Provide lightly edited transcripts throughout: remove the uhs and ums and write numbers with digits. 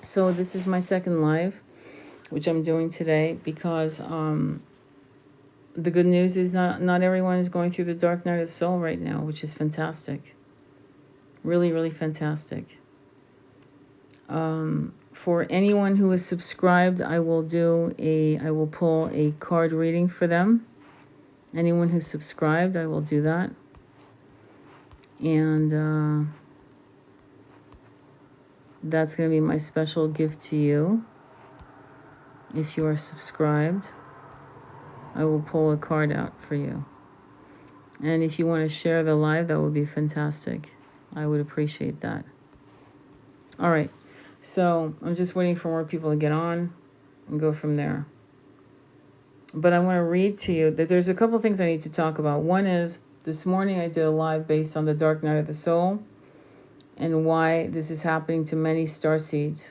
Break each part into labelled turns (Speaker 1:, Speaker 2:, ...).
Speaker 1: So this is my second live, which I'm doing today because the good news is not everyone is going through the dark night of the soul right now, which is fantastic. Really, really fantastic. For anyone who is subscribed, I will pull a card reading for them. Anyone who's subscribed, I will do that. And that's going to be my special gift to you. If you are subscribed, I will pull a card out for you. And if you want to share the live, that would be fantastic. I would appreciate that. All right. So I'm just waiting for more people to get on and go from there. But I want to read to you that there's a couple things I need to talk about. One is this morning I did a live based on the dark night of the soul and why this is happening to many starseeds.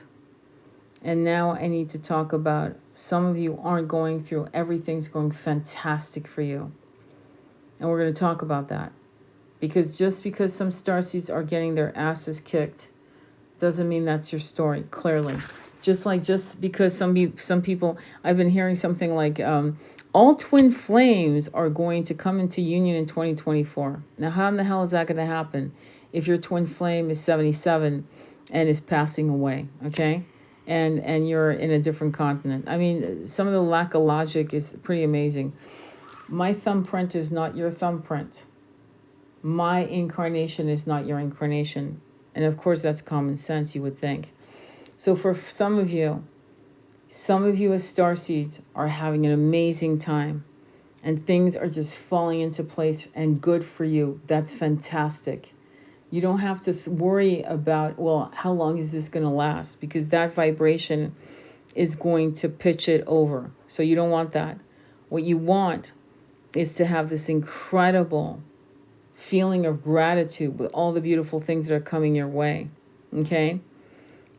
Speaker 1: And now I need to talk about some of you aren't going through, everything's going fantastic for you. And we're going to talk about that. Because just because some starseeds are getting their asses kicked doesn't mean that's your story, clearly. Just because some people, I've been hearing something like, all twin flames are going to come into union in 2024. Now, how in the hell is that going to happen if your twin flame is 77 and is passing away, okay? And you're in a different continent. I mean, some of the lack of logic is pretty amazing. My thumbprint is not your thumbprint. My incarnation is not your incarnation. And of course, that's common sense, you would think. So for some of you as starseeds are having an amazing time. And things are just falling into place and good for you. That's fantastic. You don't have to worry about, well, how long is this going to last? Because that vibration is going to pitch it over. So you don't want that. What you want is to have this incredible feeling of gratitude with all the beautiful things that are coming your way. Okay?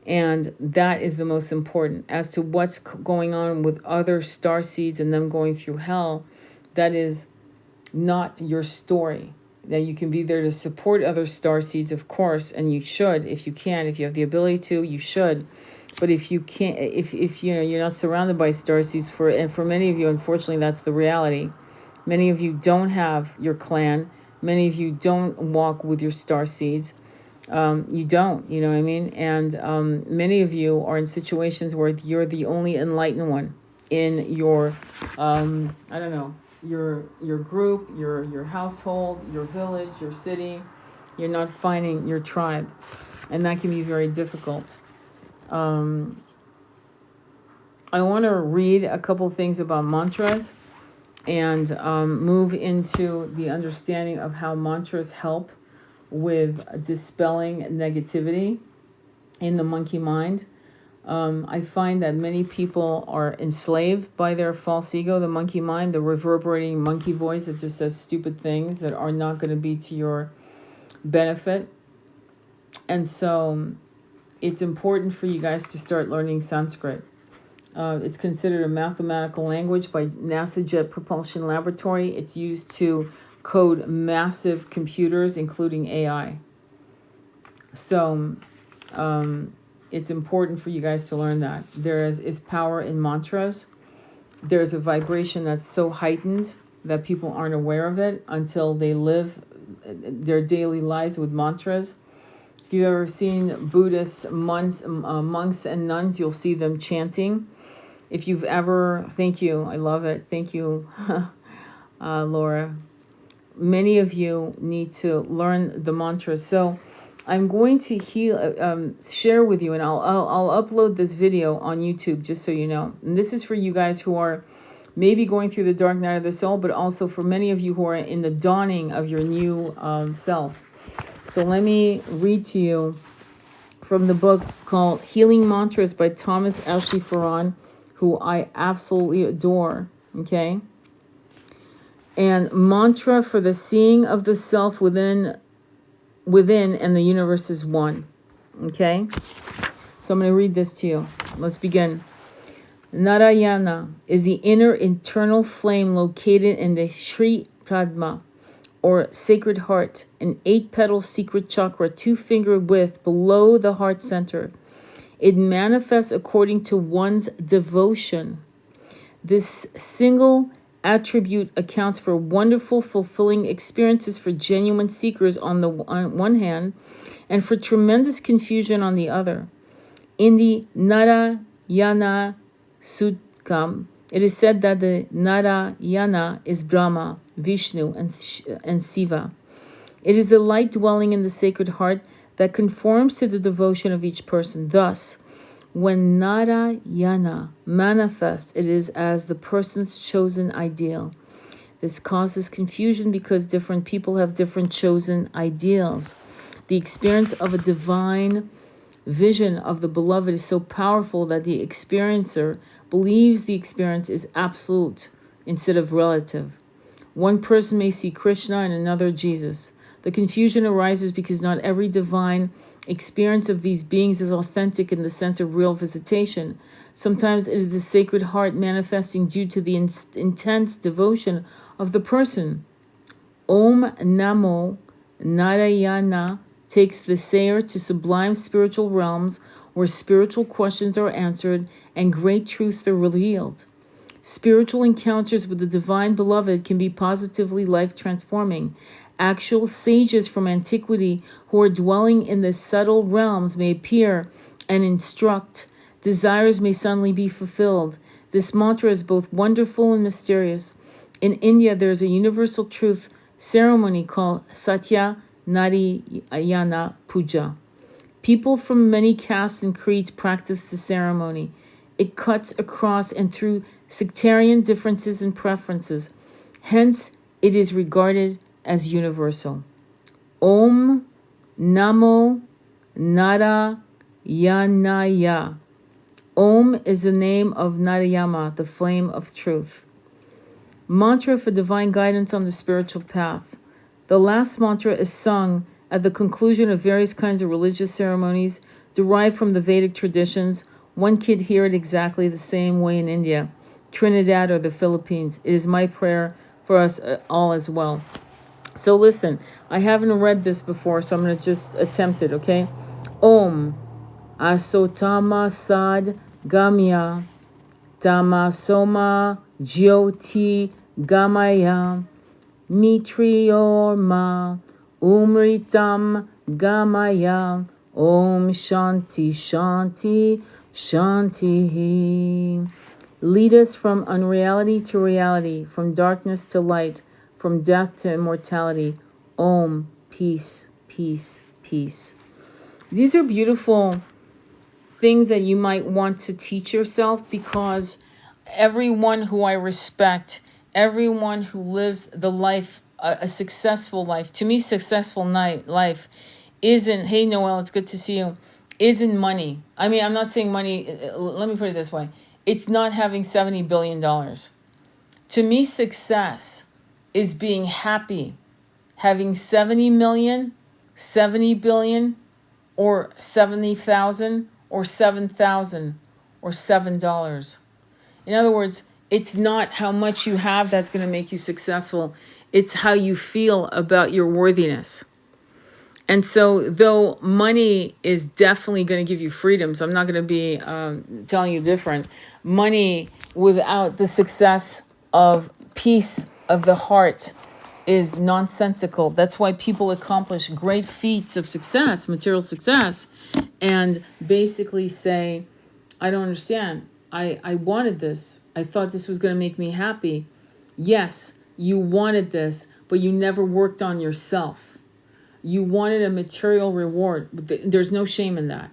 Speaker 1: And that is the most important. As to what's going on with other starseeds and them going through hell, that is not your story. Now, you can be there to support other starseeds, of course, and you should, if you can, if you have the ability to, you should. But if you can't, if you know you're not surrounded by starseeds, and for many of you, unfortunately, that's the reality. Many of you don't have your clan. Many of you don't walk with your starseeds. You don't, you know what I mean? And many of you are in situations where you're the only enlightened one in your, I don't know, your group, your household, your village, your city. You're not finding your tribe. And that can be very difficult. I want to read a couple things about mantras and move into the understanding of how mantras help with dispelling negativity in the monkey mind. I find that many people are enslaved by their false ego, the monkey mind, the reverberating monkey voice that just says stupid things that are not going to be to your benefit. And so it's important for you guys to start learning Sanskrit. It's considered a mathematical language by NASA Jet Propulsion Laboratory. It's used to code massive computers, including AI. So it's important for you guys to learn that. There is power in mantras. There's a vibration that's so heightened that people aren't aware of it until they live their daily lives with mantras. If you've ever seen Buddhist monks and nuns, you'll see them chanting. If you've ever, thank you, I love it. Thank you, Laura. Many of you need to learn the mantras. So I'm going to share with you, and I'll upload this video on YouTube just so you know. And this is for you guys who are maybe going through the dark night of the soul, but also for many of you who are in the dawning of your new self. So let me read to you from the book called Healing Mantras by Thomas Ashley Farron, who I absolutely adore. Okay. And mantra for the seeing of the self within and the universe is one. Okay? So I'm going to read this to you. Let's begin. Narayana is the inner internal flame located in the Sri Pradma, or sacred heart, an 8-petal secret chakra, 2-finger width below the heart center. It manifests according to one's devotion. This single attribute accounts for wonderful, fulfilling experiences for genuine seekers on one hand, and for tremendous confusion on the other. In the Narayana Suttam, it is said that the Narayana is Brahma, Vishnu, and Shiva. It is the light dwelling in the Sacred Heart that conforms to the devotion of each person. Thus, when Narayana manifests, it is as the person's chosen ideal. This causes confusion because different people have different chosen ideals. The experience of a divine vision of the beloved is so powerful that the experiencer believes the experience is absolute instead of relative. One person may see Krishna and another Jesus. The confusion arises because not every divine experience of these beings is authentic in the sense of real visitation. Sometimes it is the Sacred Heart manifesting due to the intense devotion of the person. Om Namo Narayana takes the sayer to sublime spiritual realms where spiritual questions are answered and great truths are revealed. Spiritual encounters with the Divine Beloved can be positively life-transforming. Actual sages from antiquity who are dwelling in the subtle realms may appear and instruct. Desires may suddenly be fulfilled. This mantra is both wonderful and mysterious. In India, there is a universal truth ceremony called Satya Narayana Puja. People from many castes and creeds practice the ceremony. It cuts across and through sectarian differences and preferences. Hence, it is regarded as universal. Om Namo Narayanaya. Om is the name of Narayama, the flame of truth. Mantra for divine guidance on the spiritual path. The last mantra is sung at the conclusion of various kinds of religious ceremonies derived from the Vedic traditions. One could hear it exactly the same way in India, Trinidad, or the Philippines. It is my prayer for us all as well. So listen, I haven't read this before, so I'm going to just attempt it, okay? Om Asotama Sad Gamya Tamasoma Jyoti Gamaya Mitriorma Umritam Gamaya Om Shanti Shanti Shanti. Lead us from unreality to reality, from darkness to light, from death to immortality. Om, peace, peace, peace. These are beautiful things that you might want to teach yourself, because everyone who I respect, everyone who lives the life, a successful life, to me, successful life isn't, hey, Noel, it's good to see you, isn't money. I mean, I'm not saying money, let me put it this way. It's not having $70 billion. To me, success is being happy, having 70 million, 70 billion, or 70,000, or 7,000, or $7. In other words, it's not how much you have that's going to make you successful. It's how you feel about your worthiness. And so, though money is definitely going to give you freedom, so I'm not going to be telling you different, money without the success of peace of the heart is nonsensical. That's why people accomplish great feats of success, material success, and basically say, I don't understand. I wanted this. I thought this was going to make me happy. Yes, you wanted this, but you never worked on yourself. You wanted a material reward. There's no shame in that.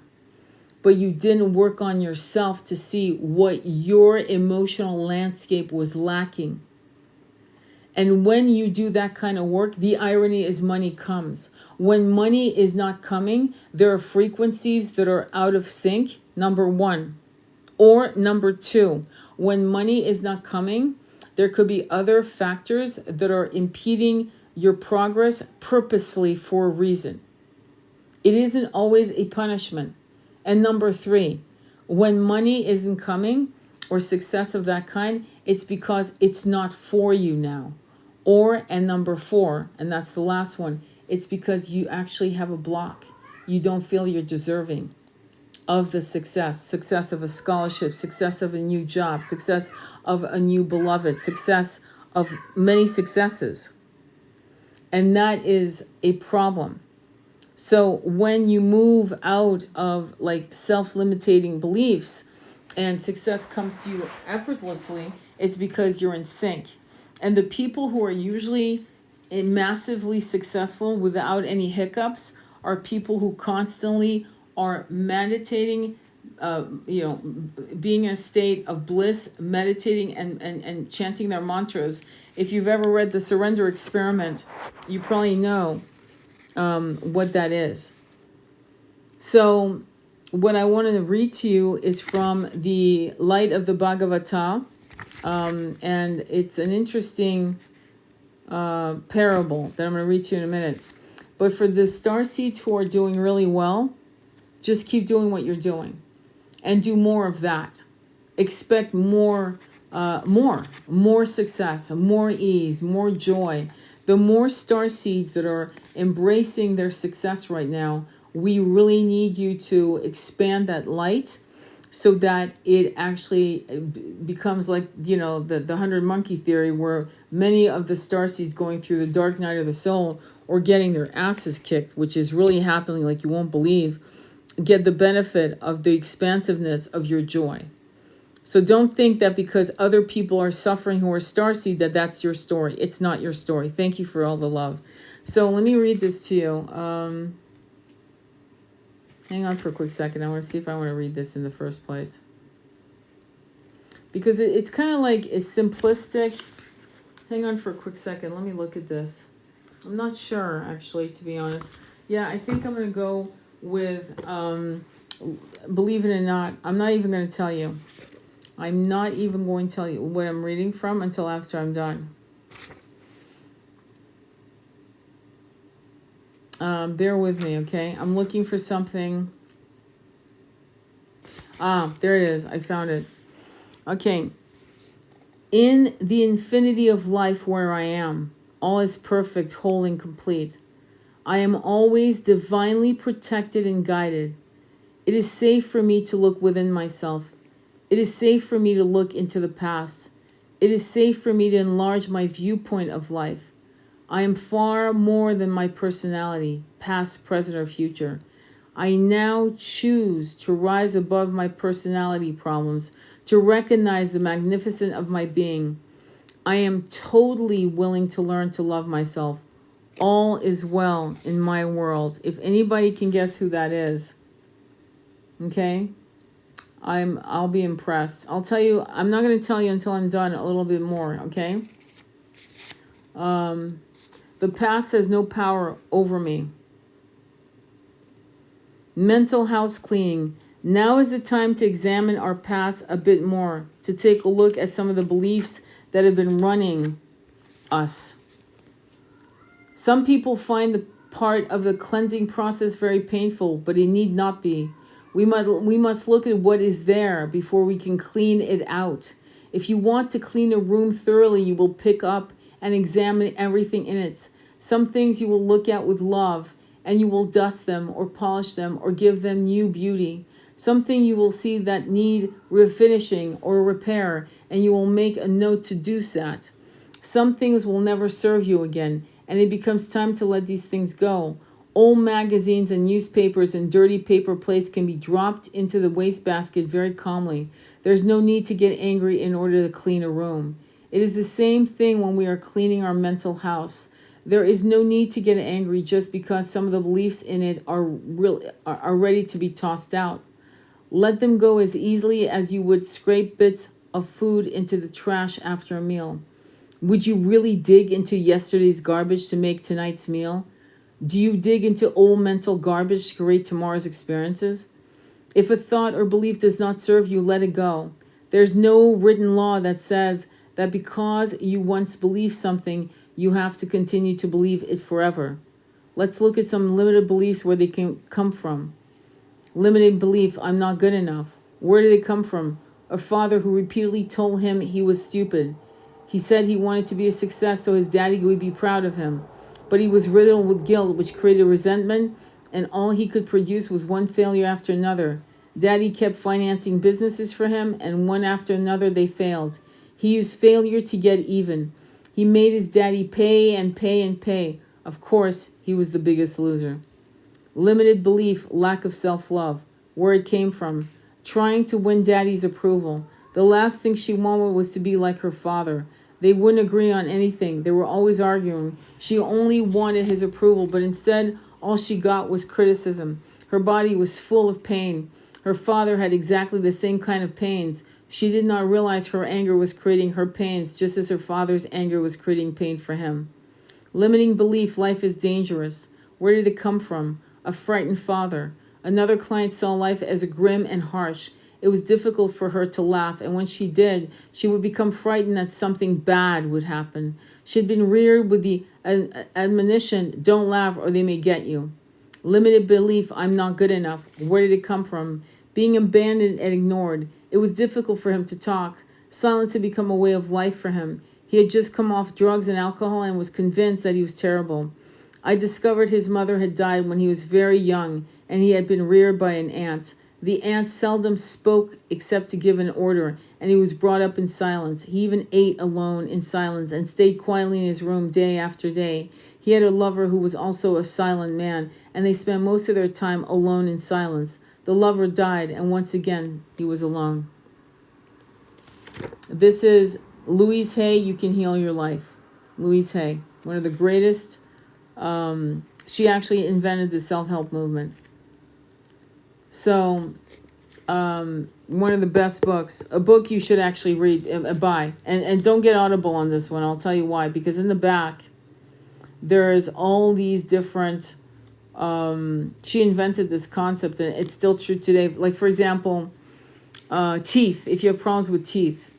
Speaker 1: But you didn't work on yourself to see what your emotional landscape was lacking. And when you do that kind of work, the irony is money comes. When money is not coming, there are frequencies that are out of sync, number one. Or number two, when money is not coming, there could be other factors that are impeding your progress purposely for a reason. It isn't always a punishment. And number three, when money isn't coming or success of that kind, it's because it's not for you now. Or, and number four, and that's the last one, it's because you actually have a block. You don't feel you're deserving. of the success of a scholarship, success of a new job, success of a new beloved, success of many successes. And that is a problem. So when you move out of like self-limiting beliefs and success comes to you effortlessly, it's because you're in sync. And the people who are usually massively successful without any hiccups are people who constantly are meditating, being in a state of bliss, meditating and chanting their mantras. If you've ever read The Surrender Experiment, you probably know what that is. So what I want to read to you is from the Light of the Bhagavata, and it's an interesting parable that I'm going to read to you in a minute. But for the starseeds who are doing really well, just keep doing what you're doing and do more of that. Expect more success, more ease, more joy. The more starseeds that are embracing their success right now, we really need you to expand that light so that it actually becomes like, the 100 monkey theory, where many of the starseeds going through the dark night of the soul or getting their asses kicked, which is really happening like you won't believe, get the benefit of the expansiveness of your joy. So don't think that because other people are suffering who are starseed that that's your story. It's not your story. Thank you for all the love. So let me read this to you. Hang on for a quick second. I want to see if I want to read this in the first place. Because it's kind of like it's simplistic. Hang on for a quick second. Let me look at this. I'm not sure, actually, to be honest. Yeah, I think I'm going to go with, believe it or not, I'm not even going to tell you. I'm not even going to tell you what I'm reading from until after I'm done. Bear with me, okay? I'm looking for something. There it is. I found it. Okay. In the infinity of life where I am, all is perfect, whole, and complete. I am always divinely protected and guided. It is safe for me to look within myself. It is safe for me to look into the past. It is safe for me to enlarge my viewpoint of life. I am far more than my personality, past, present, or future. I now choose to rise above my personality problems, to recognize the magnificence of my being. I am totally willing to learn to love myself. All is well in my world. If anybody can guess who that is, okay, I'll be impressed. I'll tell you, I'm not going to tell you until I'm done a little bit more, okay? The past has no power over me. Mental house cleaning. Now is the time to examine our past a bit more, to take a look at some of the beliefs that have been running us. Some people find the part of the cleansing process very painful, but it need not be. We must look at what is there before we can clean it out. If you want to clean a room thoroughly, you will pick up and examine everything in it. Some things you will look at with love, and you will dust them or polish them or give them new beauty. Something you will see that need refinishing or repair, and you will make a note to do that. Some things will never serve you again, and it becomes time to let these things go. Old magazines and newspapers and dirty paper plates can be dropped into the wastebasket very calmly. There's no need to get angry in order to clean a room. It is the same thing when we are cleaning our mental house. There is no need to get angry just because some of the beliefs in it are ready to be tossed out. Let them go as easily as you would scrape bits of food into the trash after a meal. Would you really dig into yesterday's garbage to make tonight's meal? Do you dig into old mental garbage to create tomorrow's experiences? If a thought or belief does not serve you, let it go. There's no written law that says that because you once believed something, you have to continue to believe it forever. Let's look at some limited beliefs, where they can come from. Limited belief, I'm not good enough. Where did it come from? A father who repeatedly told him he was stupid. He said he wanted to be a success so his daddy would be proud of him. But he was riddled with guilt, which created resentment, and all he could produce was one failure after another. Daddy kept financing businesses for him, and one after another they failed. He used failure to get even. He made his daddy pay and pay and pay. Of course, he was the biggest loser. Limited belief, lack of self-love. Where it came from. Trying to win daddy's approval. The last thing she wanted was to be like her father. They wouldn't agree on anything. They were always arguing. She only wanted his approval, but instead, all she got was criticism. Her body was full of pain. Her father had exactly the same kind of pains. She did not realize her anger was creating her pains, just as her father's anger was creating pain for him. Limiting belief, life is dangerous. Where did it come from? A frightened father. Another client saw life as grim and harsh. It was difficult for her to laugh, and when she did, she would become frightened that something bad would happen. She had been reared with the admonition, don't laugh or they may get you. Limited belief, I'm not good enough. Where did it come from? Being abandoned and ignored. It was difficult for him to talk. Silence had become a way of life for him. He had just come off drugs and alcohol and was convinced that he was terrible. I discovered his mother had died when he was very young, and he had been reared by an aunt. The aunt seldom spoke except to give an order, and he was brought up in silence. He even ate alone in silence and stayed quietly in his room day after day. He had a lover who was also a silent man, and they spent most of their time alone in silence. The lover died, and once again, he was alone. This is Louise Hay, You Can Heal Your Life. Louise Hay, one of the greatest. She actually invented the self-help movement. So, one of the best books, a book you should actually read, buy. And don't get Audible on this one. I'll tell you why. Because in the back, there's all these different, she invented this concept, and it's still true today. Like, for example, teeth. If you have problems with teeth,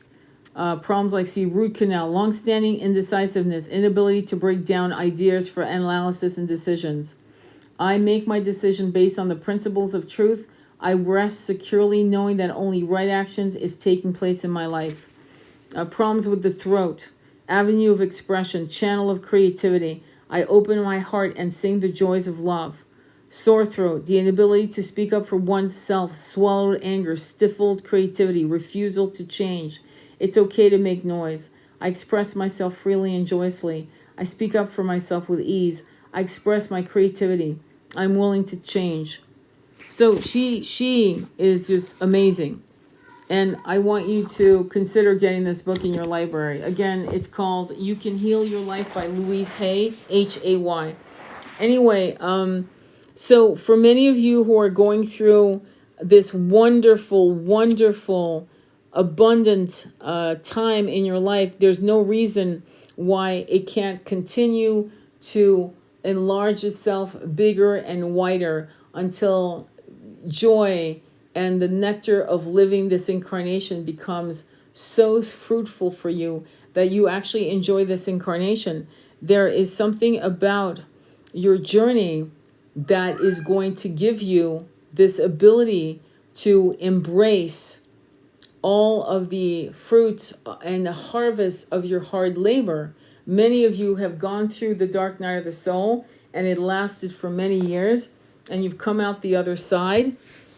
Speaker 1: problems like, root canal, long-standing indecisiveness, inability to break down ideas for analysis and decisions. I make my decision based on the principles of truth. I rest securely knowing that only right actions is taking place in my life. Problems with the throat, avenue of expression, channel of creativity. I open my heart and sing the joys of love. Sore throat, the inability to speak up for oneself, swallowed anger, stifled creativity, refusal to change. It's okay to make noise. I express myself freely and joyously. I speak up for myself with ease. I express my creativity. I'm willing to change. So she is just amazing. And I want you to consider getting this book in your library. Again, it's called You Can Heal Your Life by Louise Hay, Hay. Anyway, so for many of you who are going through this wonderful, wonderful, abundant time in your life, there's no reason why it can't continue to enlarge itself bigger and wider until joy and the nectar of living this incarnation becomes so fruitful for you that you actually enjoy this incarnation. There is something about your journey that is going to give you this ability to embrace all of the fruits and the harvest of your hard labor. Many of you have gone through the dark night of the soul, and it lasted for many years, and you've come out the other side,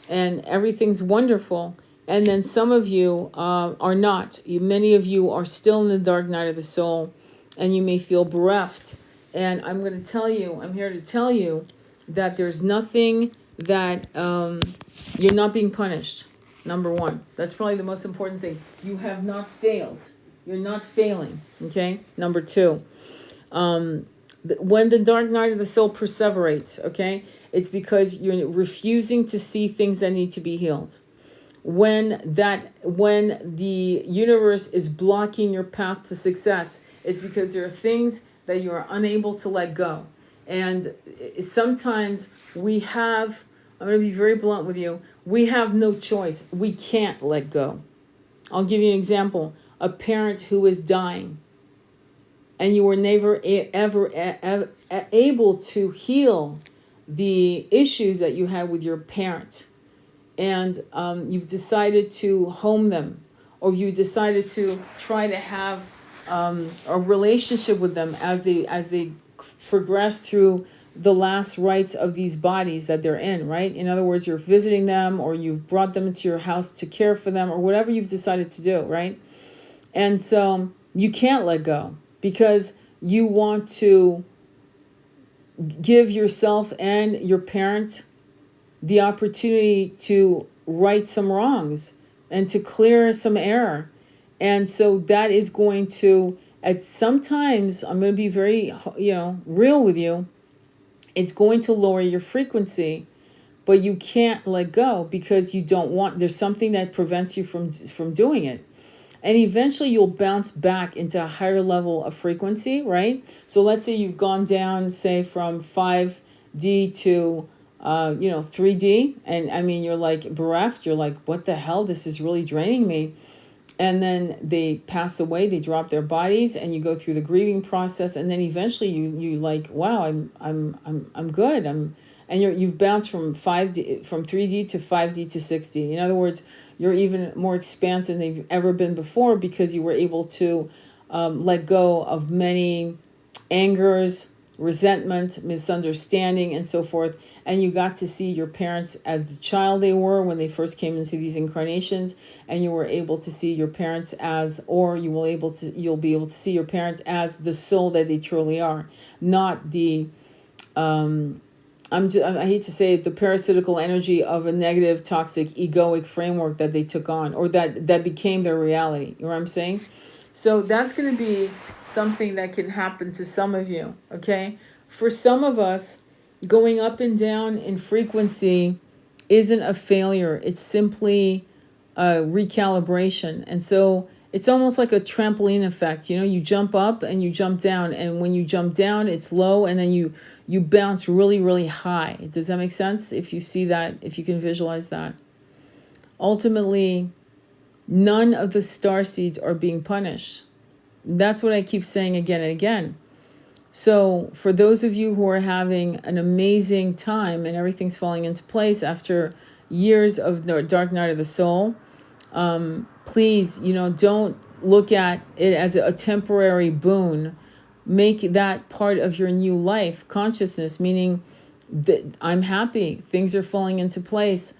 Speaker 1: and everything's wonderful. And then some of you are not. Many of you are still in the dark night of the soul, and you may feel bereft. And I'm going to tell you, I'm here to tell you that there's nothing that you're not being punished. Number one, that's probably the most important thing. You have not failed. You're not failing. Okay. Number two, when the dark night of the soul perseverates, okay, it's because you're refusing to see things that need to be healed. When the universe is blocking your path to success, it's because there are things that you are unable to let go. And sometimes we have, I'm going to be very blunt with you, we have no choice. We can't let go. I'll give you an example. A parent who is dying, and you were never ever able to heal the issues that you had with your parent, and you've decided to home them, or you decided to try to have a relationship with them as they progress through the last rites of these bodies that they're in, right? In other words, you're visiting them, or you've brought them into your house to care for them, or whatever you've decided to do, right? And so you can't let go because you want to give yourself and your parent the opportunity to right some wrongs and to clear some error. And so that is going to, at sometimes, I'm going to be very, real with you, it's going to lower your frequency, but you can't let go because you don't want, there's something that prevents you from doing it. And eventually you'll bounce back into a higher level of frequency, right? So let's say you've gone down, say, from 5D to 3D, and I mean, you're like bereft, you're like, what the hell, this is really draining me. And then they pass away, they drop their bodies, and you go through the grieving process, and then eventually you like, wow, I'm good. And you've bounced from 3D to 5D to 6D. In other words, you're even more expansive than you've ever been before because you were able to let go of many angers, resentment, misunderstanding, and so forth. And you got to see your parents as the child they were when they first came into these incarnations, and you were able to see your parents as, or you'll be able to see your parents as the soul that they truly are, not the I hate to say it, the parasitical energy of a negative, toxic, egoic framework that they took on, or that became their reality. You know what I'm saying? So that's going to be something that can happen to some of you, okay? For some of us, going up and down in frequency isn't a failure. It's simply a recalibration. And so it's almost like a trampoline effect. You jump up and you jump down. And when you jump down, it's low. And then you bounce really, really high. Does that make sense? If you see that, if you can visualize that. Ultimately, none of the starseeds are being punished. That's what I keep saying again and again. So for those of you who are having an amazing time and everything's falling into place after years of the dark night of the soul, please, don't look at it as a temporary boon. Make that part of your new life consciousness, meaning that I'm happy, things are falling into place.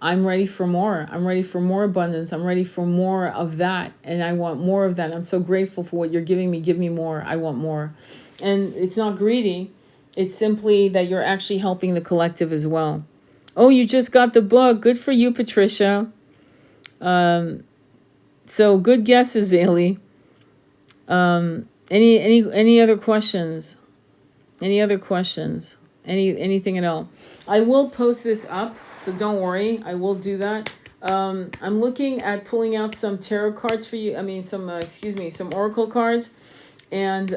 Speaker 1: I'm ready for more. I'm ready for more abundance. I'm ready for more of that. And I want more of that. I'm so grateful for what you're giving me. Give me more. I want more. And it's not greedy. It's simply that you're actually helping the collective as well. Oh, you just got the book. Good for you, Patricia. So good guesses, Ailey. Any other questions? Any other questions? Anything at all? I will post this up, so don't worry. I will do that. I'm looking at pulling out some tarot cards for you. I mean, some oracle cards, and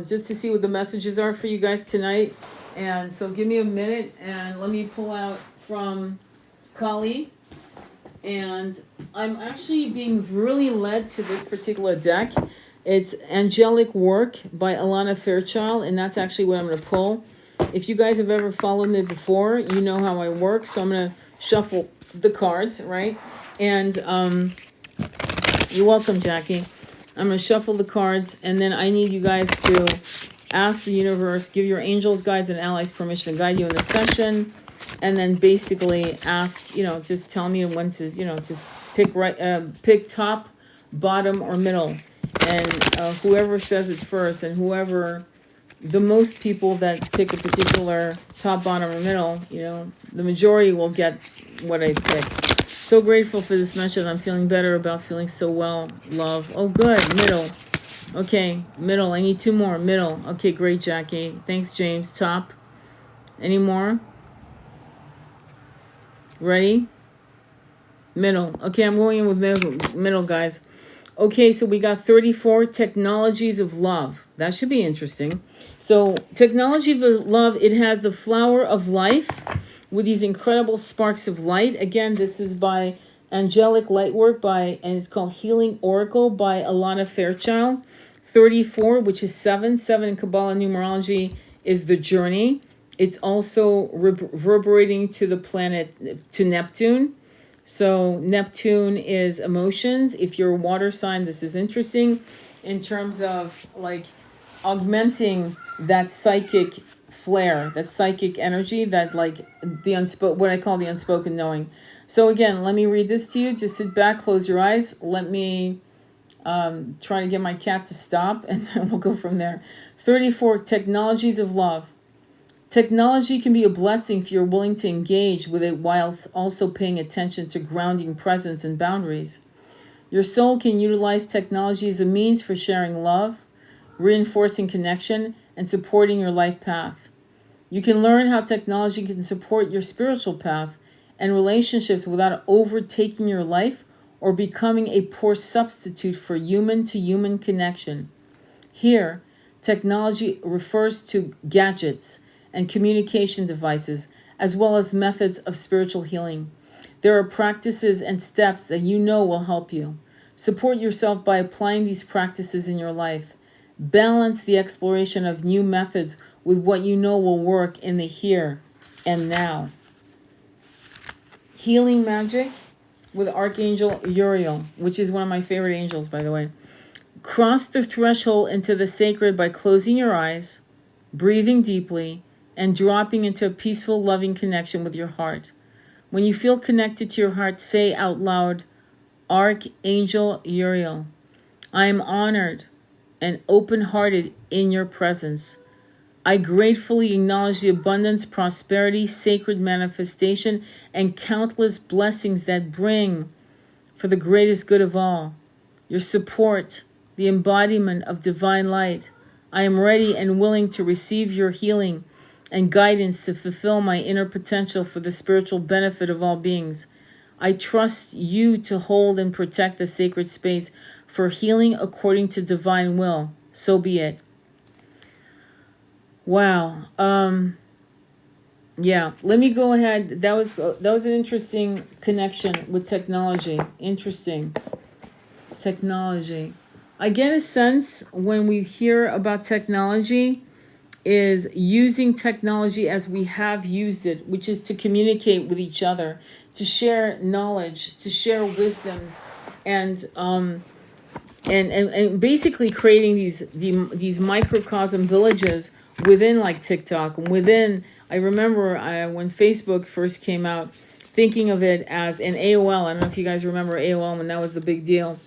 Speaker 1: just to see what the messages are for you guys tonight. And so give me a minute, and let me pull out from Kali. And I'm actually being really led to this particular deck. It's Angelic Work by Alana Fairchild, and that's actually what I'm going to pull. If you guys have ever followed me before, you know how I work. So I'm going to shuffle the cards, right? And you're welcome, Jackie. I'm going to shuffle the cards, and then I need you guys to ask the universe, give your angels, guides, and allies permission to guide you in the session. And then basically ask, just tell me when to, just pick top, bottom, or middle. And whoever says it first, and the most people that pick a particular top, bottom, or middle, the majority will get what I pick. So grateful for this message. I'm feeling better about feeling so well. Love. Oh, good. Middle. Okay, middle. I need two more. Middle. Okay, great, Jackie. Thanks, James. Top. Any more? Ready? Middle. Okay, I'm going in with middle, guys. Okay, so we got 34 technologies of love. That should be interesting. So technology of love, it has the flower of life with these incredible sparks of light. Again, this is by Angelic Lightwork and it's called Healing Oracle by Alana Fairchild. 34, which is 7. 7 in Kabbalah numerology is the journey. It's also reverberating to the planet, to Neptune. So Neptune is emotions. If you're a water sign, this is interesting in terms of like augmenting that psychic flare, that psychic energy, that like the what I call the unspoken knowing. So again, let me read this to you. Just sit back, close your eyes. Let me try to get my cat to stop, and then we'll go from there. 34, technologies of love. Technology can be a blessing if you're willing to engage with it whilst also paying attention to grounding presence and boundaries. Your soul can utilize technology as a means for sharing love, reinforcing connection, and supporting your life path. You can learn how technology can support your spiritual path and relationships without overtaking your life or becoming a poor substitute for human-to-human connection. Here, technology refers to gadgets and communication devices, as well as methods of spiritual healing. There are practices and steps that you know will help you. Support yourself by applying these practices in your life. Balance the exploration of new methods with what you know will work in the here and now. Healing magic with Archangel Uriel, which is one of my favorite angels, by the way. Cross the threshold into the sacred by closing your eyes, breathing deeply, and dropping into a peaceful, loving connection with your heart. When you feel connected to your heart, say out loud, Archangel Uriel, I am honored and open-hearted in your presence. I gratefully acknowledge the abundance, prosperity, sacred manifestation, and countless blessings that bring for the greatest good of all. Your support, the embodiment of divine light. I am ready and willing to receive your healing and guidance to fulfill my inner potential for the spiritual benefit of all beings. I trust you to hold and protect the sacred space for healing according to divine will. So be it. Wow. Yeah, let me go ahead. That was an interesting connection with technology. Interesting. Technology. I get a sense when we hear about technology is using technology as we have used it, which is to communicate with each other, to share knowledge, to share wisdoms, and basically creating these microcosm villages within like TikTok, within. I remember when Facebook first came out, thinking of it as an AOL. I don't know if you guys remember AOL when that was the big deal.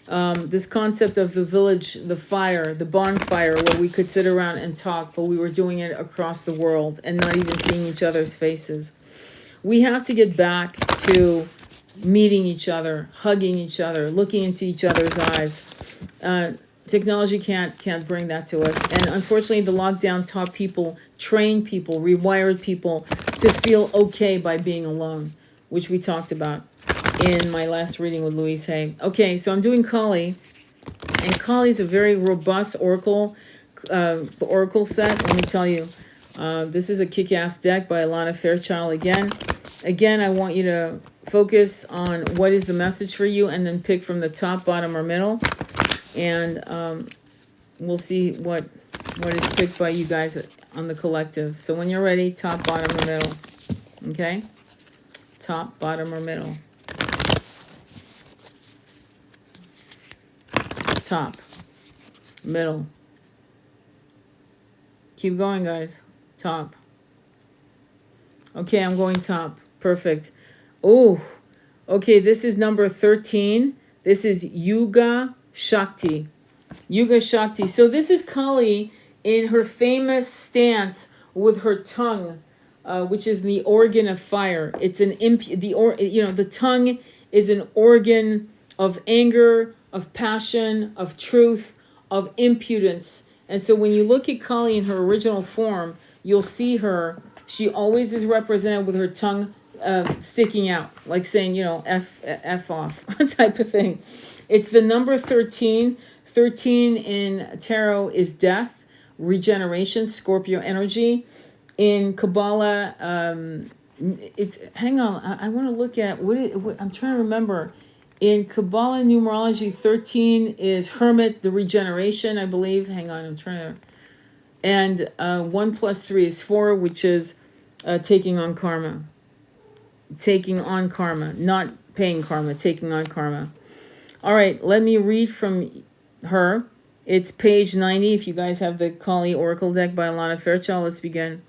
Speaker 1: This concept of the village, the fire, the bonfire, where we could sit around and talk, but we were doing it across the world and not even seeing each other's faces. We have to get back to meeting each other, hugging each other, looking into each other's eyes. Technology can't bring that to us. And unfortunately, the lockdown taught people, trained people, rewired people to feel okay by being alone, which we talked about in my last reading with Louise Hay. Okay, so I'm doing Kali, and Kali is a very robust oracle set. Let me tell you, this is a kick-ass deck by Alana Fairchild again. Again, I want you to focus on what is the message for you, and then pick from the top, bottom, or middle, and we'll see what is picked by you guys on the collective. So when you're ready, top, bottom, or middle. Okay, top, bottom, or middle. Top, middle. Keep going, guys. Top. Okay, I'm going top. Perfect. Oh, okay, this is number 13. This is Yuga Shakti. Yuga Shakti. So this is Kali in her famous stance with her tongue, which is the organ of fire. It's the tongue is an organ of anger, of passion, of truth, of impudence. And so when you look at Kali in her original form, you'll see her. She always is represented with her tongue sticking out, like saying, F off type of thing. It's the number 13. 13 in tarot is death, regeneration, Scorpio energy. In Kabbalah, it's, hang on, I want to look at, what I'm trying to remember. In Kabbalah numerology, 13 is hermit, the regeneration, I believe. Hang on, I'm trying to. And 1 plus 3 is 4, which is taking on karma. Taking on karma, not paying karma, taking on karma. All right, let me read from her. It's page 90. If you guys have the Kali Oracle deck by Alana Fairchild, let's begin.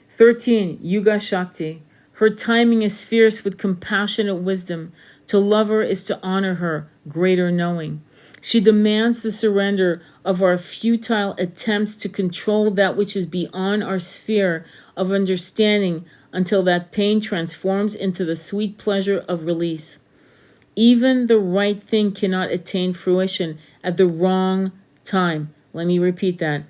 Speaker 1: 13. Yuga Shakti. Her timing is fierce with compassionate wisdom. To love her is to honor her, greater knowing. She demands the surrender of our futile attempts to control that which is beyond our sphere of understanding until that pain transforms into the sweet pleasure of release. Even the right thing cannot attain fruition at the wrong time. Let me repeat that.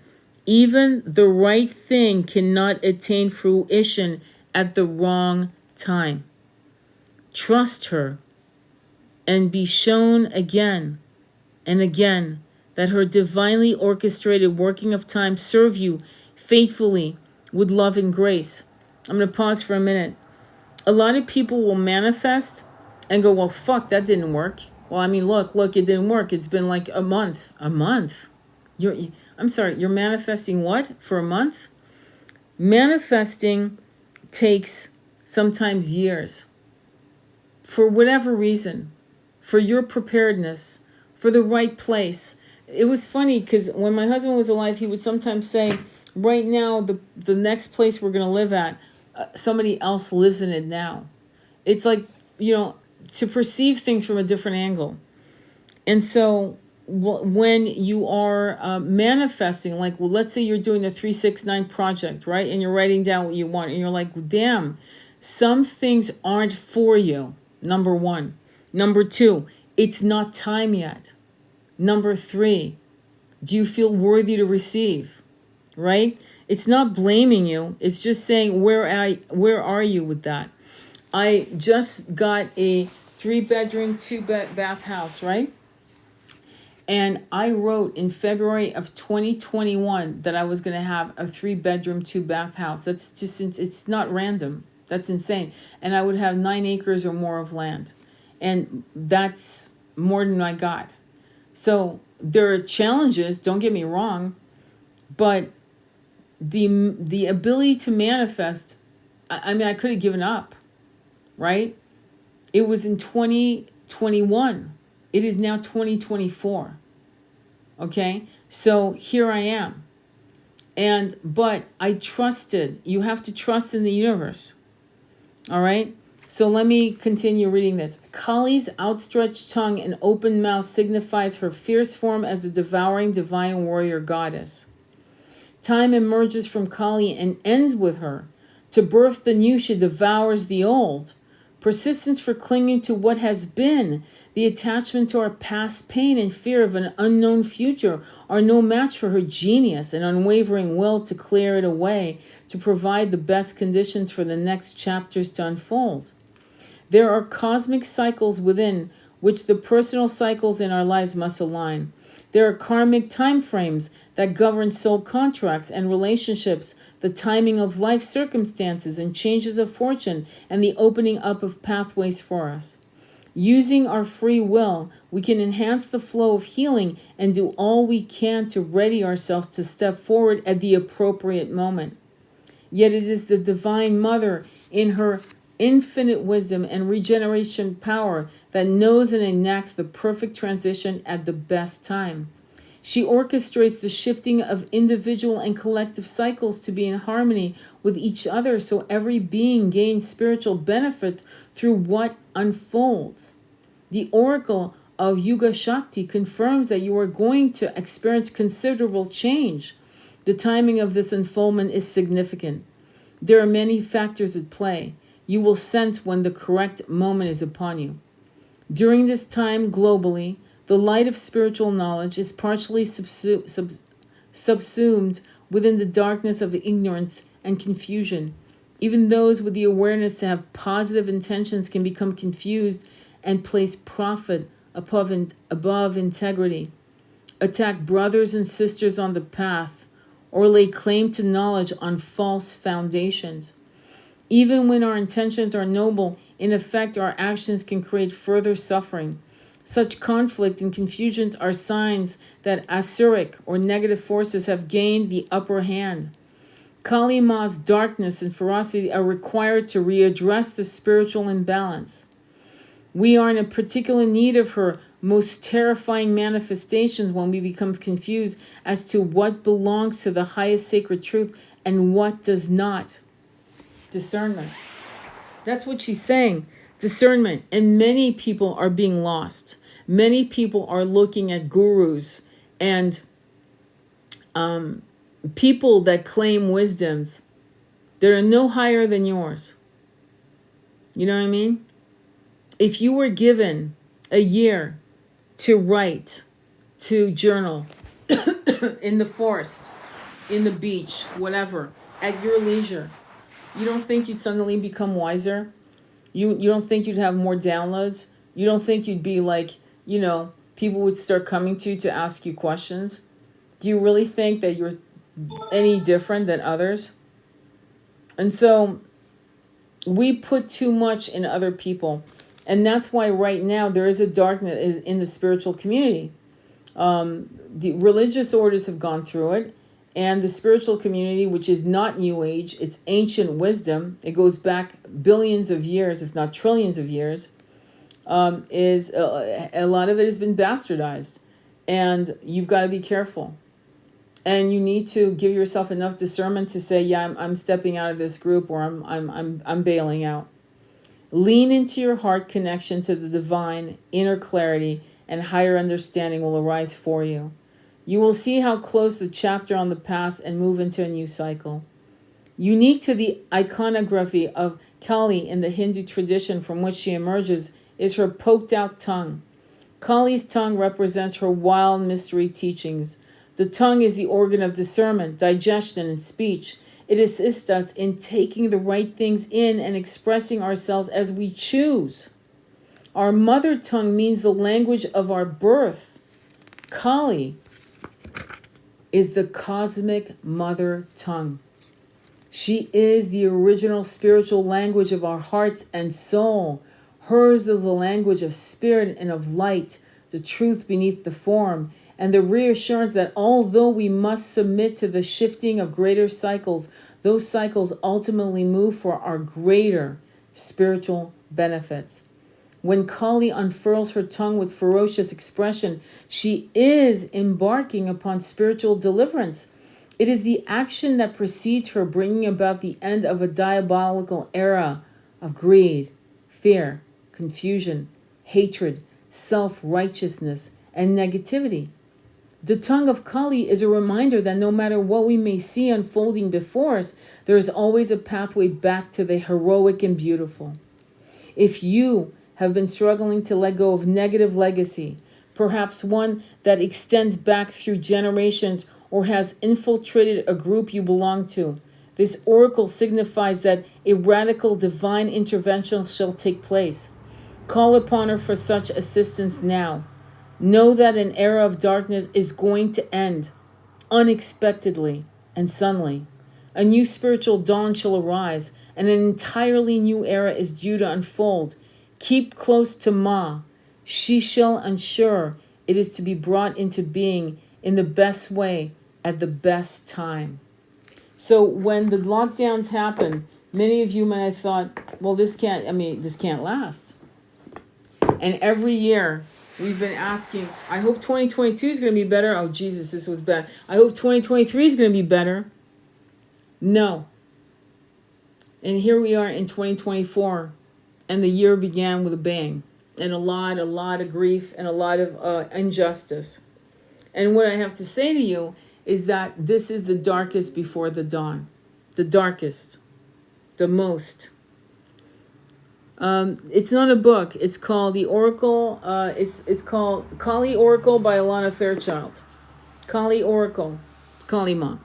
Speaker 1: Even the right thing cannot attain fruition at the wrong time. Trust her and be shown again and again that her divinely orchestrated working of time serve you faithfully with love and grace. I'm going to pause for a minute. A lot of people will manifest and go, well, fuck, that didn't work. Well, I mean, look, it didn't work. It's been like a month. A month? I'm sorry, you're manifesting what? For a month? Manifesting takes sometimes years. For whatever reason. For your preparedness. For the right place. It was funny because when my husband was alive, he would sometimes say, right now, the next place we're going to live at, somebody else lives in it now. It's like, to perceive things from a different angle. And so when you are manifesting, like, well, let's say you're doing the 369 project, right? And you're writing down what you want. And you're like, damn, some things aren't for you. Number one. Number two, it's not time yet. Number three, do you feel worthy to receive? Right? It's not blaming you. It's just saying, where are you with that? I just got a 3-bedroom, 2-bath house, right? And I wrote in February of 2021 that I was going to have a 3-bedroom, 2-bath house. That's just, it's not random. That's insane. And I would have 9 acres or more of land. And that's more than I got. So there are challenges, don't get me wrong, but the ability to manifest, I mean, I could have given up, right? It was in 2021. It is now 2024. Okay? So here I am. But I trusted. You have to trust in the universe. All right? So let me continue reading this. Kali's outstretched tongue and open mouth signifies her fierce form as a devouring divine warrior goddess. Time emerges from Kali and ends with her. To birth the new, she devours the old. Persistence for clinging to what has been, the attachment to our past pain and fear of an unknown future are no match for her genius and unwavering will to clear it away, to provide the best conditions for the next chapters to unfold. There are cosmic cycles within which the personal cycles in our lives must align. There are karmic time frames that govern soul contracts and relationships, the timing of life circumstances and changes of fortune, and the opening up of pathways for us. Using our free will, we can enhance the flow of healing and do all we can to ready ourselves to step forward at the appropriate moment. Yet it is the Divine Mother in her infinite wisdom and regeneration power that knows and enacts the perfect transition at the best time. She orchestrates the shifting of individual and collective cycles to be in harmony with each other so every being gains spiritual benefit through what unfolds. The oracle of Yuga Shakti confirms that you are going to experience considerable change. The timing of this unfoldment is significant. There are many factors at play. You will sense when the correct moment is upon you. During this time globally, the light of spiritual knowledge is partially subsumed within the darkness of ignorance and confusion. Even those with the awareness to have positive intentions can become confused and place profit above integrity, attack brothers and sisters on the path, or lay claim to knowledge on false foundations. Even when our intentions are noble, in effect, our actions can create further suffering. Such conflict and confusions are signs that asuric or negative forces have gained the upper hand. Kali Ma's darkness and ferocity are required to readdress the spiritual imbalance. We are in a particular need of her most terrifying manifestations when we become confused as to what belongs to the highest sacred truth and what does not. Discernment. That's what she's saying. Discernment. And many people are being lost. Many people are looking at gurus and people that claim wisdoms that are no higher than yours. You know what I mean? If you were given a year to write, to journal, in the forest, in the beach, whatever, at your leisure, you don't think you'd suddenly become wiser? You don't think you'd have more downloads? You don't think you'd be like, people would start coming to you to ask you questions? Do you really think that you're any different than others? And so we put too much in other people. And that's why right now there is a darkness in the spiritual community. The religious orders have gone through it. And the spiritual community, which is not New Age, it's ancient wisdom. It goes back billions of years, if not trillions of years. Is a lot of it has been bastardized. And you've got to be careful. And you need to give yourself enough discernment to say, yeah, I'm stepping out of this group, or I'm bailing out. Lean into your heart connection to the divine, inner clarity, and higher understanding will arise for you. You will see how close the chapter on the past and move into a new cycle. Unique to the iconography of Kali in the Hindu tradition from which she emerges is her poked out tongue. Kali's tongue represents her wild mystery teachings. The tongue is the organ of discernment, digestion, and speech. It assists us in taking the right things in and expressing ourselves as we choose. Our mother tongue means the language of our birth. Kali is the cosmic mother tongue. She is the original spiritual language of our hearts and soul. Hers is the language of spirit and of light, the truth beneath the form, and the reassurance that although we must submit to the shifting of greater cycles, those cycles ultimately move for our greater spiritual benefits. When Kali unfurls her tongue with ferocious expression, she is embarking upon spiritual deliverance. It is the action that precedes her bringing about the end of a diabolical era of greed, fear, confusion, hatred, self-righteousness, and negativity. The tongue of Kali is a reminder that no matter what we may see unfolding before us, there is always a pathway back to the heroic and beautiful. If you have been struggling to let go of negative legacy, perhaps one that extends back through generations or has infiltrated a group you belong to, this oracle signifies that a radical divine intervention shall take place. Call upon her for such assistance now. Know that an era of darkness is going to end unexpectedly and suddenly. A new spiritual dawn shall arise, and an entirely new era is due to unfold. Keep close to Ma. She shall ensure it is to be brought into being in the best way at the best time. So when the lockdowns happened, many of you might have thought, well, this can't last. And every year we've been asking, I hope 2022 is going to be better. Oh, Jesus, this was bad. I hope 2023 is going to be better. No. And here we are in 2024, and the year began with a bang, and a lot of grief and a lot of injustice. And what I have to say to you is that this is the darkest before the dawn. The darkest. The most. It's not a book. It's called The Oracle. It's called Kali Oracle by Alana Fairchild. Kali Oracle. Kali Ma.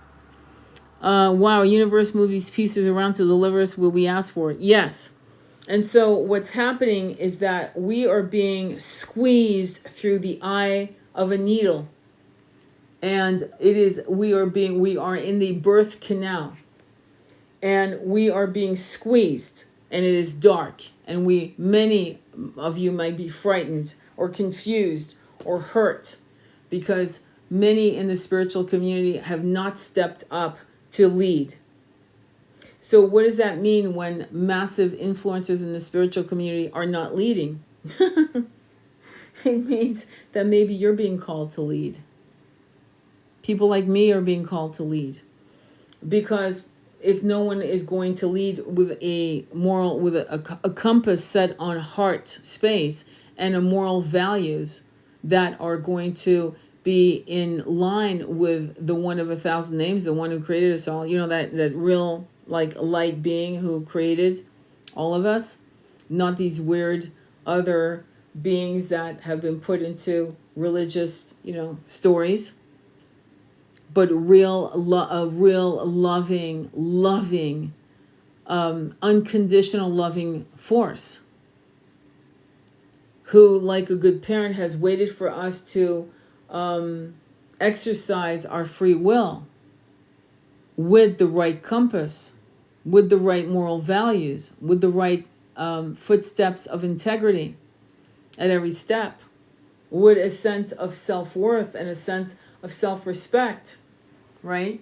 Speaker 1: Wow, universe moves pieces around to deliver us what we ask for. Yes. And so what's happening is that we are being squeezed through the eye of a needle. And we are in the birth canal. And we are being squeezed. And it is dark. And many of you might be frightened or confused or hurt because many in the spiritual community have not stepped up to lead. So what does that mean when massive influencers in the spiritual community are not leading? It means that maybe you're being called to lead. People like me are being called to lead. Because if no one is going to lead with a moral, with a compass set on heart space and a moral values that are going to be in line with the one of 1,000 names, the one who created us all, that real like light being who created all of us, not these weird other beings that have been put into religious, stories, but real loving, unconditional loving force, who, like a good parent, has waited for us to exercise our free will with the right compass, with the right moral values, with the right footsteps of integrity at every step, with a sense of self-worth and a sense of self-respect, right?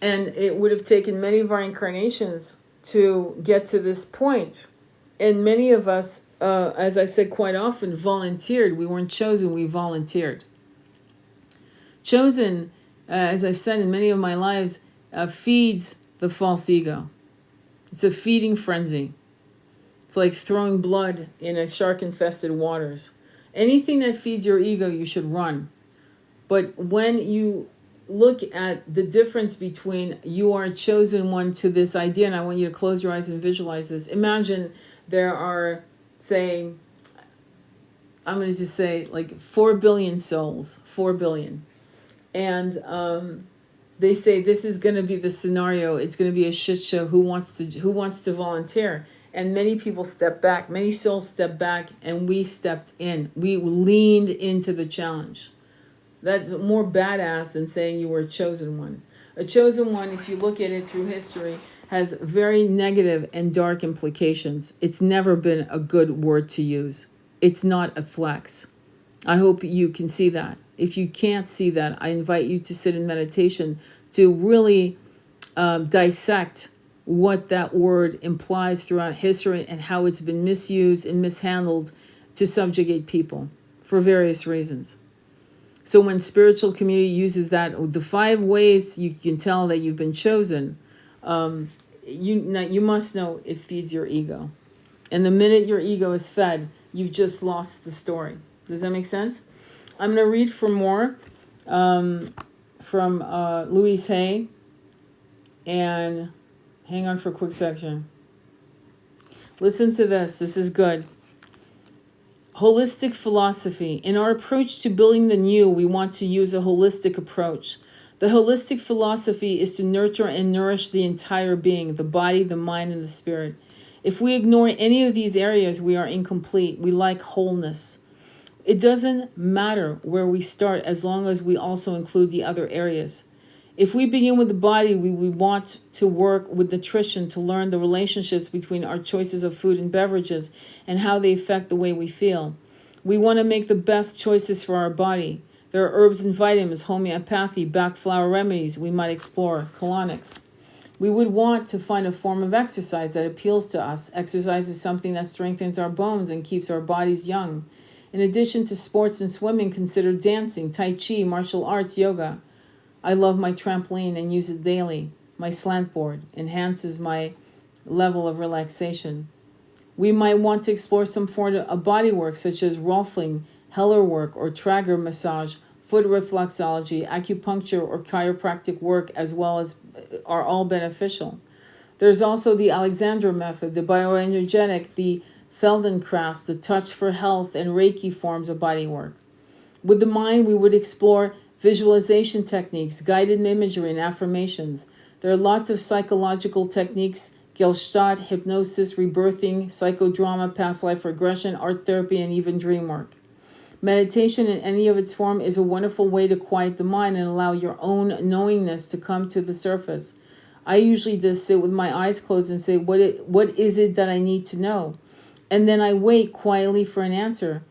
Speaker 1: And it would have taken many of our incarnations to get to this point. And many of us, as I said quite often, volunteered. We weren't chosen, we volunteered. Chosen, as I've said in many of my lives, feeds the false ego. It's a feeding frenzy. It's like throwing blood in a shark-infested waters. Anything that feeds your ego, you should run. But when you look at the difference between you are a chosen one to this idea, and I want you to close your eyes and visualize this. Imagine there are, say, I'm going to just say like 4 billion souls, 4 billion. And they say this is going to be the scenario. It's going to be a shit show. Who wants to volunteer? And many people step back. Many souls step back, and we stepped in. We leaned into the challenge. That's more badass than saying you were a chosen one. A chosen one, if you look at it through history, has very negative and dark implications. It's never been a good word to use. It's not a flex. I hope you can see that. If you can't see that, I invite you to sit in meditation to really dissect what that word implies throughout history and how it's been misused and mishandled to subjugate people for various reasons. So when spiritual community uses that, the 5 ways you can tell that you've been chosen, you must know it feeds your ego. And the minute your ego is fed, you've just lost the story. Does that make sense? I'm going to read for more from Louise Hay. And hang on for a quick section. Listen to this. This is good. Holistic philosophy. In our approach to building the new, we want to use a holistic approach. The holistic philosophy is to nurture and nourish the entire being, the body, the mind, and the spirit. If we ignore any of these areas, we are incomplete. We lack wholeness. It doesn't matter where we start as long as we also include the other areas. If we begin with the body, we want to work with nutrition to learn the relationships between our choices of food and beverages and how they affect the way we feel. We want to make the best choices for our body. There are herbs and vitamins, homeopathy, back flower remedies we might explore, colonics. We would want to find a form of exercise that appeals to us. Exercise is something that strengthens our bones and keeps our bodies young. In addition to sports and swimming, consider dancing, tai chi, martial arts, yoga. I love my trampoline and use it daily. My slant board enhances my level of relaxation. We might want to explore some form of body work such as Rolfing, Heller work, or Trager massage, foot reflexology, acupuncture, or chiropractic work as well as are all beneficial. There's also the Alexandra method, the bioenergetic, the Feldenkrais, the touch for health, and Reiki forms of body work. With the mind, we would explore visualization techniques, guided imagery, and affirmations. There are lots of psychological techniques, Gestalt, hypnosis, rebirthing, psychodrama, past life regression, art therapy, and even dream work. Meditation in any of its form is a wonderful way to quiet the mind and allow your own knowingness to come to the surface. I usually just sit with my eyes closed and say, what is it that I need to know? And then I wait quietly for an answer.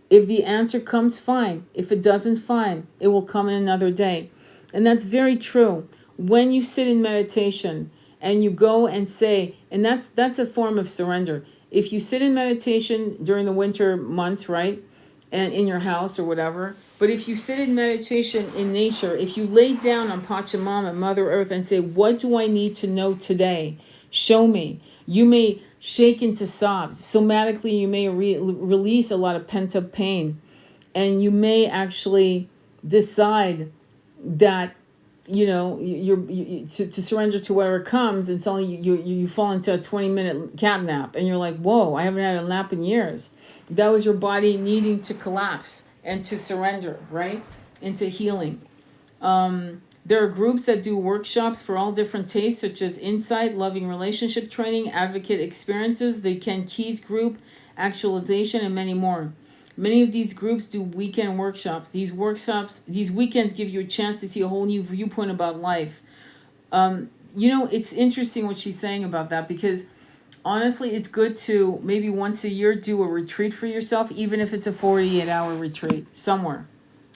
Speaker 1: If the answer comes, fine. If it doesn't, fine. It will come in another day. And that's very true. When you sit in meditation and you go and say, and that's a form of surrender. If you sit in meditation during the winter months, right, and in your house or whatever. But if you sit in meditation in nature, if you lay down on Pachamama, Mother Earth, and say, what do I need to know today? Show me. You may shake into sobs. Somatically, you may release a lot of pent-up pain. And you may actually decide that, to surrender to whatever comes, and suddenly you fall into a 20-minute cat nap, and you're like, whoa, I haven't had a nap in years. That was your body needing to collapse and to surrender, right, into healing. There are groups that do workshops for all different tastes, such as Insight, Loving Relationship Training, Advocate Experiences, the Ken Keys Group, Actualization, and many more. Many of these groups do weekend workshops. These weekends give you a chance to see a whole new viewpoint about life. It's interesting what she's saying about that, because honestly, it's good to maybe once a year do a retreat for yourself, even if it's a 48-hour retreat somewhere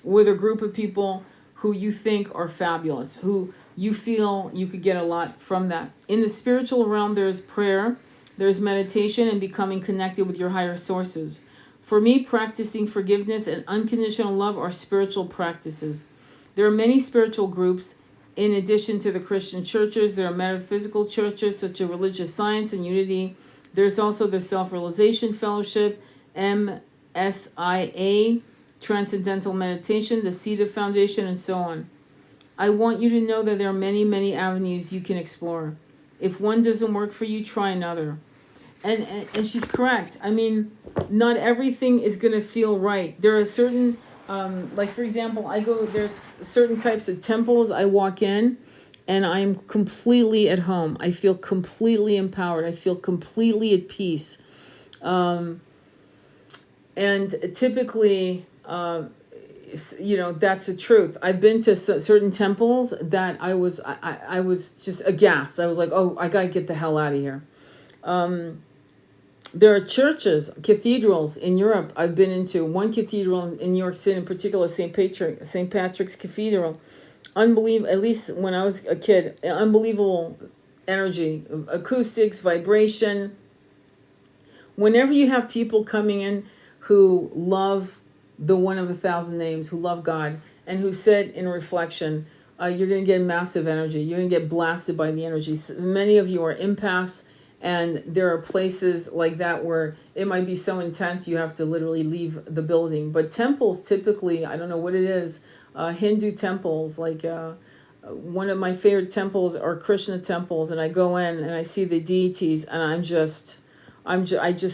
Speaker 1: with a group of people who you think are fabulous, who you feel you could get a lot from that. In the spiritual realm, there's prayer, there's meditation, and becoming connected with your higher sources. For me, practicing forgiveness and unconditional love are spiritual practices. There are many spiritual groups. In addition to the Christian churches, there are metaphysical churches such as Religious Science and Unity. There's also the Self-Realization Fellowship, MSIA, Transcendental Meditation, the Cedar Foundation, and so on. I want you to know that there are many, many avenues you can explore. If one doesn't work for you, try another. And she's correct. I mean, not everything is going to feel right. There are certain, like for example, there's certain types of temples I walk in, and I'm completely at home. I feel completely empowered. I feel completely at peace. And typically, that's the truth. I've been to certain temples that I was just aghast. I was like, oh, I got to get the hell out of here. There are churches, cathedrals in Europe. I've been into one cathedral in New York City, in particular, St. Patrick's Cathedral. Unbelievable, at least when I was a kid, unbelievable energy, acoustics, vibration. Whenever you have people coming in who love the one of 1,000 names, who love God, and who sit in reflection, you're going to get massive energy. You're going to get blasted by the energy. So many of you are empaths. And there are places like that where it might be so intense you have to literally leave the building. But temples, typically, I don't know what it is, Hindu temples, like one of my favorite temples are Krishna temples. And I go in and I see the deities, and I just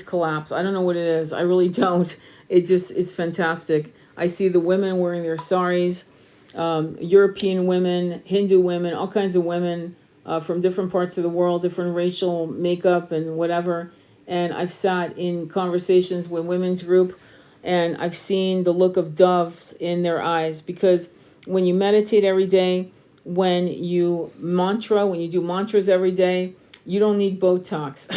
Speaker 1: collapse. I don't know what it is. I really don't. It's fantastic. I see the women wearing their saris, European women, Hindu women, all kinds of women, from different parts of the world, different racial makeup and whatever. And I've sat in conversations with women's group, and I've seen the look of doves in their eyes, because when you meditate every day, when you do mantras every day, you don't need Botox.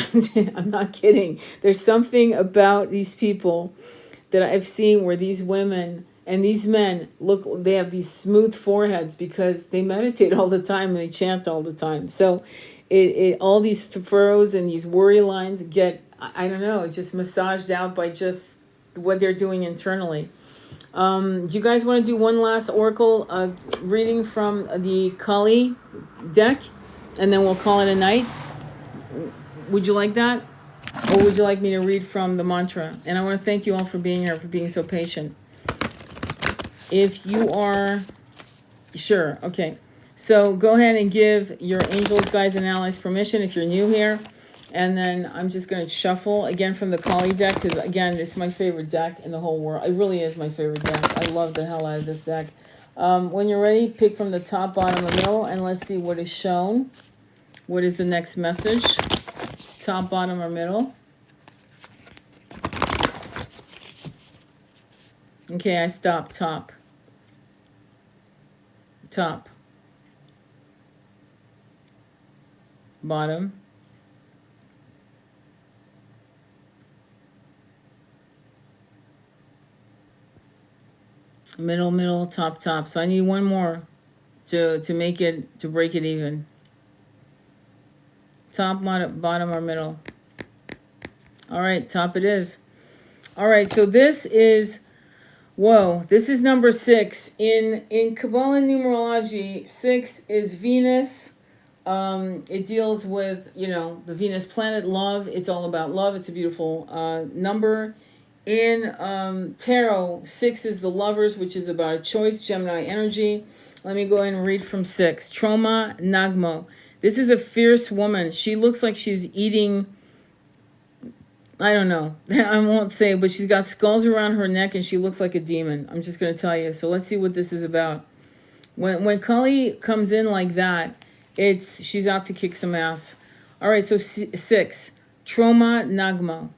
Speaker 1: I'm not kidding. There's something about these people that I've seen where these women and these men they have these smooth foreheads because they meditate all the time and they chant all the time. So all these furrows and these worry lines get, I don't know, just massaged out by just what they're doing internally. Do you guys want to do one last oracle reading from the Kali deck, and then we'll call it a night? Would you like that? Or would you like me to read from the mantra? And I want to thank you all for being here, for being so patient. If you are sure, okay. So go ahead and give your angels, guides, and allies permission if you're new here. And then I'm just going to shuffle again from the Kali deck, because again, this is my favorite deck in the whole world. It really is my favorite deck. I love the hell out of this deck. When you're ready, pick from the top, bottom, or middle, and let's see what is shown. What is the next message? Top, bottom, or middle? Okay, I stopped top. Top. Bottom. Middle, top. So I need one more to make it, to break it even. Top, bottom, or middle. All right, top it is. All right, so this is Whoa, this is number 6. In Kabbalah numerology, 6 is Venus. It deals with, the Venus planet, love. It's all about love. It's a beautiful number. In tarot, 6 is the lovers, which is about a choice, Gemini energy. Let me go ahead and read from 6. Trauma Nagmo. This is a fierce woman. She looks like she's eating, I don't know. I won't say, but she's got skulls around her neck and she looks like a demon. I'm just going to tell you. So let's see what this is about. When Kali comes in like that, she's out to kick some ass. All right, so 6. Trauma Nagmo.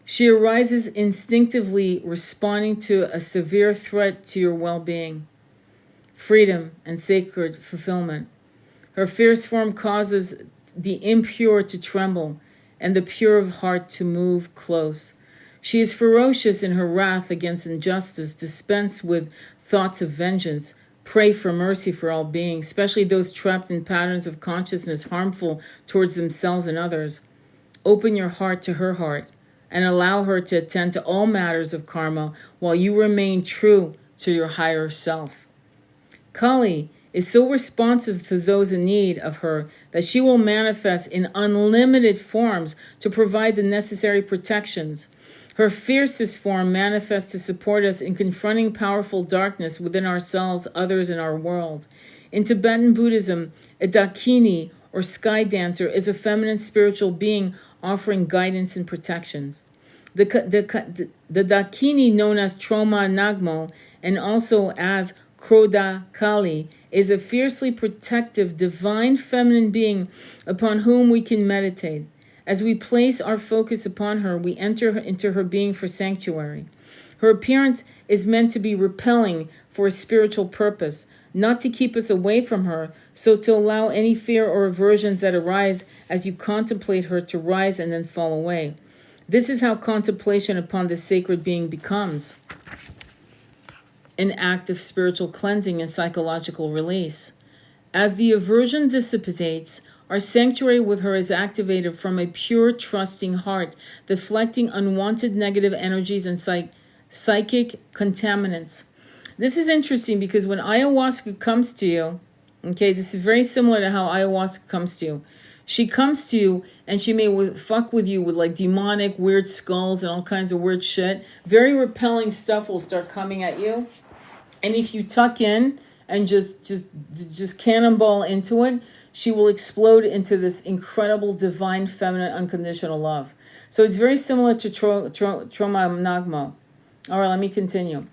Speaker 1: She arises instinctively, responding to a severe threat to your well-being, freedom, and sacred fulfillment. Her fierce form causes the impure to tremble and the pure of heart to move close. She is ferocious in her wrath against injustice, dispense with thoughts of vengeance, pray for mercy for all beings, especially those trapped in patterns of consciousness harmful towards themselves and others. Open your heart to her heart and allow her to attend to all matters of karma while you remain true to your higher self. Kali is so responsive to those in need of her that she will manifest in unlimited forms to provide the necessary protections. Her fiercest form manifests to support us in confronting powerful darkness within ourselves, others, and our world. In Tibetan Buddhism, a Dakini, or sky dancer, is a feminine spiritual being offering guidance and protections. The Dakini, known as Trauma Nagmo and also as Krodha Kali, is a fiercely protective, divine feminine being upon whom we can meditate. As we place our focus upon her, we enter into her being for sanctuary. Her appearance is meant to be repelling for a spiritual purpose, not to keep us away from her, so to allow any fear or aversions that arise as you contemplate her to rise and then fall away. This is how contemplation upon this sacred being becomes an act of spiritual cleansing and psychological release. As the aversion dissipates, our sanctuary with her is activated from a pure, trusting heart, deflecting unwanted negative energies and psychic contaminants. This is interesting because when ayahuasca comes to you, okay, this is very similar to how ayahuasca comes to you. She comes to you and she may fuck with you with like demonic, weird skulls and all kinds of weird shit. Very repelling stuff will start coming at you. And if you tuck in and just cannonball into it, she will explode into this incredible, divine, feminine, unconditional love. So it's very similar to Trauma Nagmo. All right, let me continue.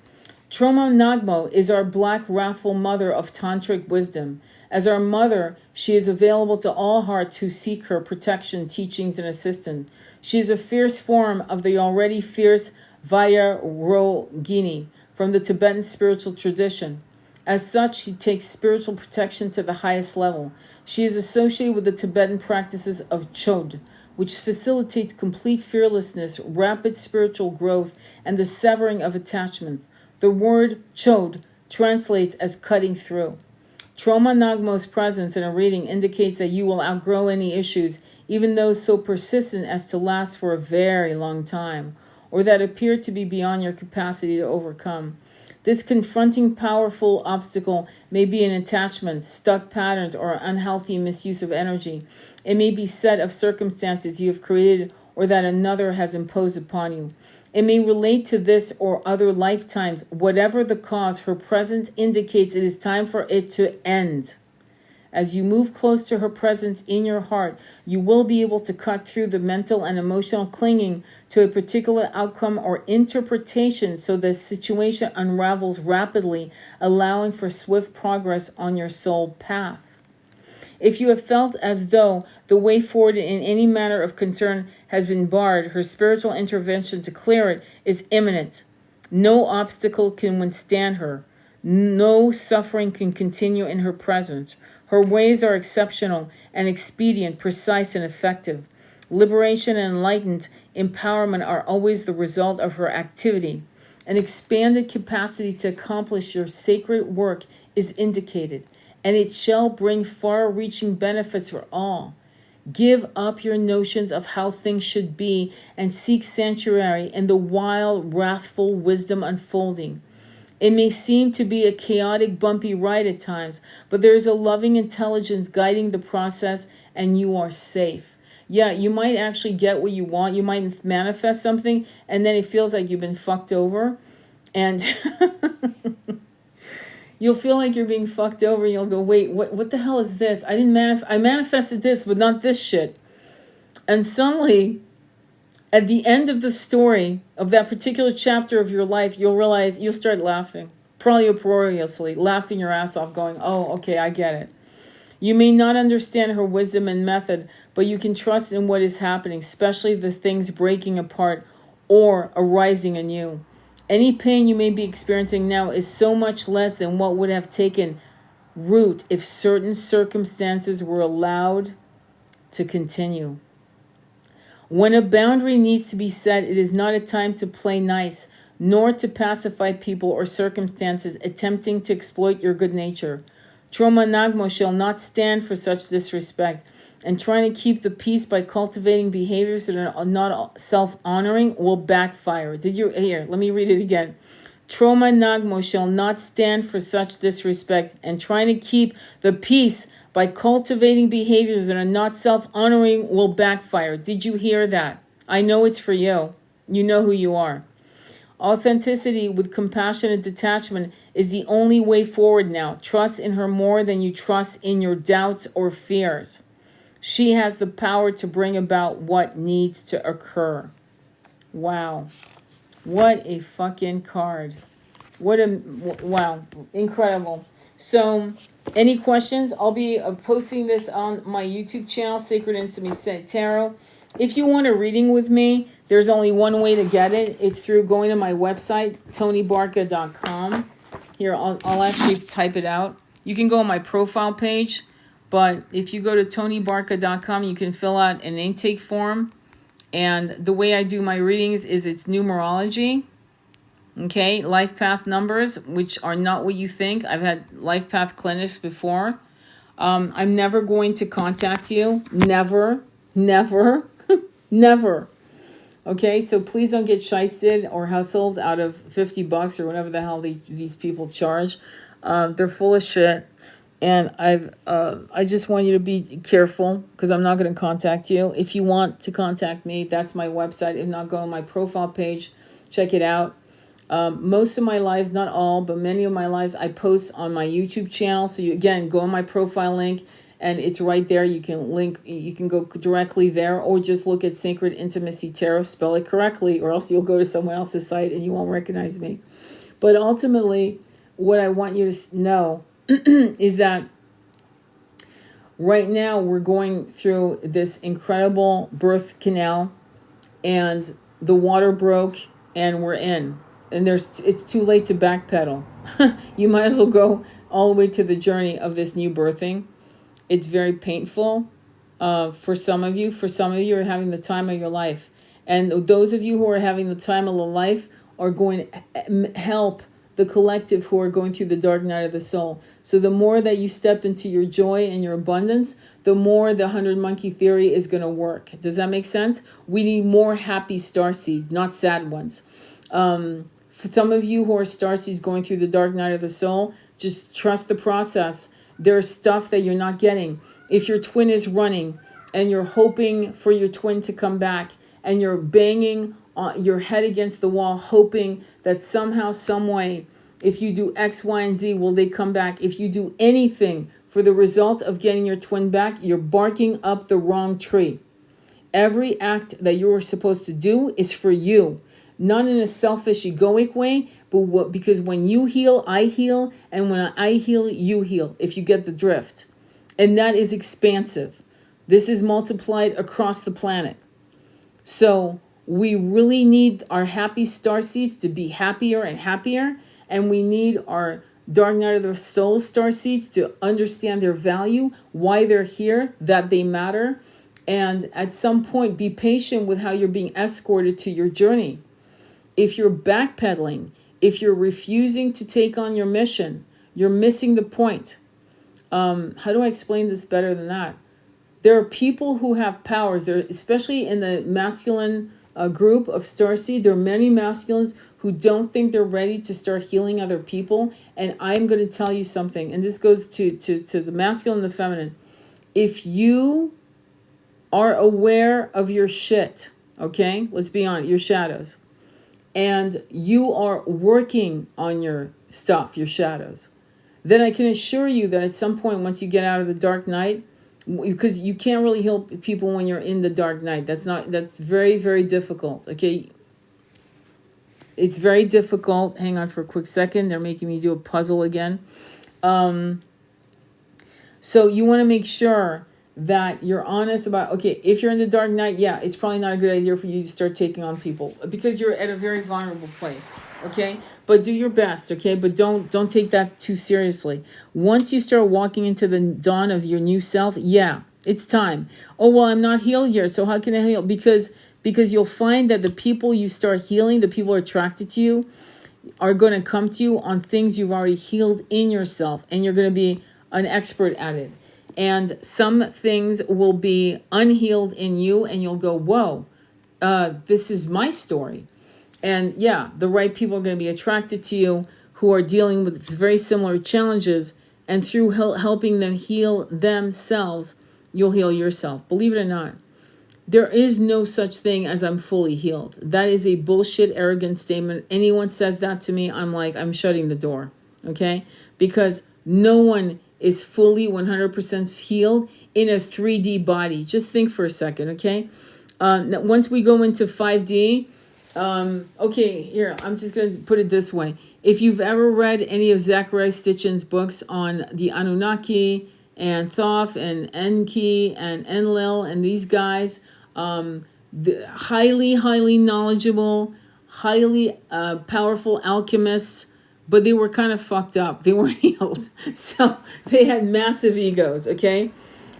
Speaker 1: Trauma Nagmo is our black, wrathful mother of tantric wisdom. As our mother, she is available to all hearts who seek her protection, teachings, and assistance. She is a fierce form of the already fierce Vairogini from the Tibetan spiritual tradition. As such, she takes spiritual protection to the highest level. She is associated with the Tibetan practices of Chod, which facilitates complete fearlessness, rapid spiritual growth, and the severing of attachments. The word Chod translates as cutting through. Trauma Nagmo's presence in a reading indicates that you will outgrow any issues, even those so persistent as to last for a very long time, or that appear to be beyond your capacity to overcome. This confronting, powerful obstacle may be an attachment, stuck patterns, or unhealthy misuse of energy. It may be set of circumstances you have created or that another has imposed upon you. It may relate to this or other lifetimes. Whatever the cause, her presence indicates it is time for it to end. As you move close to her presence in your heart, you will be able to cut through the mental and emotional clinging to a particular outcome or interpretation so the situation unravels rapidly, allowing for swift progress on your soul path. If you have felt as though the way forward in any matter of concern has been barred, her spiritual intervention to clear it is imminent. No obstacle can withstand her. No suffering can continue in her presence. Her ways are exceptional and expedient, precise and effective. Liberation and enlightened empowerment are always the result of her activity. An expanded capacity to accomplish your sacred work is indicated, and it shall bring far-reaching benefits for all. Give up your notions of how things should be and seek sanctuary in the wild, wrathful wisdom unfolding. It may seem to be a chaotic, bumpy ride at times, but there is a loving intelligence guiding the process, and you are safe. Yeah, you might actually get what you want. You might manifest something, and then it feels like you've been fucked over. And you'll feel like you're being fucked over. And you'll go, wait, what the hell is this? I manifested this, but not this shit. And suddenly, at the end of the story of that particular chapter of your life, you'll realize you'll start laughing, probably uproariously, laughing your ass off, going, oh, okay, I get it. You may not understand her wisdom and method, but you can trust in what is happening, especially the things breaking apart or arising anew. Any pain you may be experiencing now is so much less than what would have taken root if certain circumstances were allowed to continue. When a boundary needs to be set, it is not a time to play nice, nor to pacify people or circumstances attempting to exploit your good nature. Trauma Nagmo shall not stand for such disrespect, and trying to keep the peace by cultivating behaviors that are not self-honoring will backfire. Did you hear? Let me read it again. Trauma Nagmo shall not stand for such disrespect, and trying to keep the peace by cultivating behaviors that are not self-honoring will backfire. Did you hear that? I know it's for you. You know who you are. Authenticity with compassionate detachment is the only way forward now. Trust in her more than you trust in your doubts or fears. She has the power to bring about what needs to occur. Wow. What a fucking card. Wow. Incredible. So, any questions? I'll be posting this on my YouTube channel, Sacred Intimacy Tarot. If you want a reading with me, there's only one way to get it. It's through going to my website, tonybarca.com. Here, I'll actually type it out. You can go on my profile page, but if you go to tonybarca.com, you can fill out an intake form. And the way I do my readings is it's numerology. Okay, life path numbers, which are not what you think. I've had life path clinics before. I'm never going to contact you. Never, never, never. Okay, so please don't get shysted or hustled out of $50 or whatever the hell these people charge. They're full of shit. And I just want you to be careful because I'm not going to contact you. If you want to contact me, that's my website. If not, go on my profile page, check it out. Most of my lives, not all, but many of my lives, I post on my YouTube channel. So you, again, go on my profile link and it's right there. You can go directly there or just look at Sacred Intimacy Tarot, spell it correctly, or else you'll go to someone else's site and you won't recognize me. But ultimately, what I want you to know is that right now we're going through this incredible birth canal and the water broke and we're in. And it's too late to backpedal. You might as well go all the way to the journey of this new birthing. It's very painful for some of you. For some of you are having the time of your life. And those of you who are having the time of your life are going to help the collective who are going through the dark night of the soul. So the more that you step into your joy and your abundance, the more the 100 monkey theory is going to work. Does that make sense? We need more happy starseeds, not sad ones. For some of you who are starseeds going through the dark night of the soul, just trust the process. There's stuff that you're not getting. If your twin is running and you're hoping for your twin to come back and you're banging your head against the wall, hoping that somehow, some way, if you do X, Y, and Z, will they come back? If you do anything for the result of getting your twin back, you're barking up the wrong tree. Every act that you are supposed to do is for you. Not in a selfish, egoic way, but because when you heal, I heal, and when I heal, you heal, if you get the drift. And that is expansive. This is multiplied across the planet. So we really need our happy starseeds to be happier and happier, and we need our dark night of the soul starseeds to understand their value, why they're here, that they matter, and at some point be patient with how you're being escorted to your journey. If you're backpedaling, if you're refusing to take on your mission, you're missing the point. How do I explain this better than that? There are people who have powers. There, especially in the masculine group of starseed, there are many masculines who don't think they're ready to start healing other people. And I'm going to tell you something, and this goes to the masculine and the feminine. If you are aware of your shit, okay, let's be honest, your shadows, and you are working on your stuff, your shadows, then I can assure you that at some point, once you get out of the dark night, because you can't really heal people when you're in the dark night. That's very, very difficult. Okay. It's very difficult. Hang on for a quick second. They're making me do a puzzle again. So you want to make sure that you're honest about, okay, if you're in the dark night, yeah, it's probably not a good idea for you to start taking on people because you're at a very vulnerable place, okay? But do your best, okay? But don't take that too seriously. Once you start walking into the dawn of your new self, yeah, it's time. Oh, well, I'm not healed here, so how can I heal? Because you'll find that the people you start healing, the people attracted to you, are going to come to you on things you've already healed in yourself, and you're going to be an expert at it. And some things will be unhealed in you, and you'll go, whoa, this is my story. And yeah, the right people are going to be attracted to you who are dealing with very similar challenges. And through helping them heal themselves, you'll heal yourself. Believe it or not, there is no such thing as I'm fully healed. That is a bullshit, arrogant statement. Anyone says that to me, I'm like, I'm shutting the door. Okay? Because no one is fully 100% healed in a 3D body. Just think for a second, okay? Once we go into 5D, okay, here, I'm just going to put it this way. If you've ever read any of Zachariah Stitchin's books on the Anunnaki and Thoth and Enki and Enlil and these guys, highly, highly knowledgeable, highly powerful alchemists, but they were kind of fucked up. They weren't healed. So they had massive egos, okay?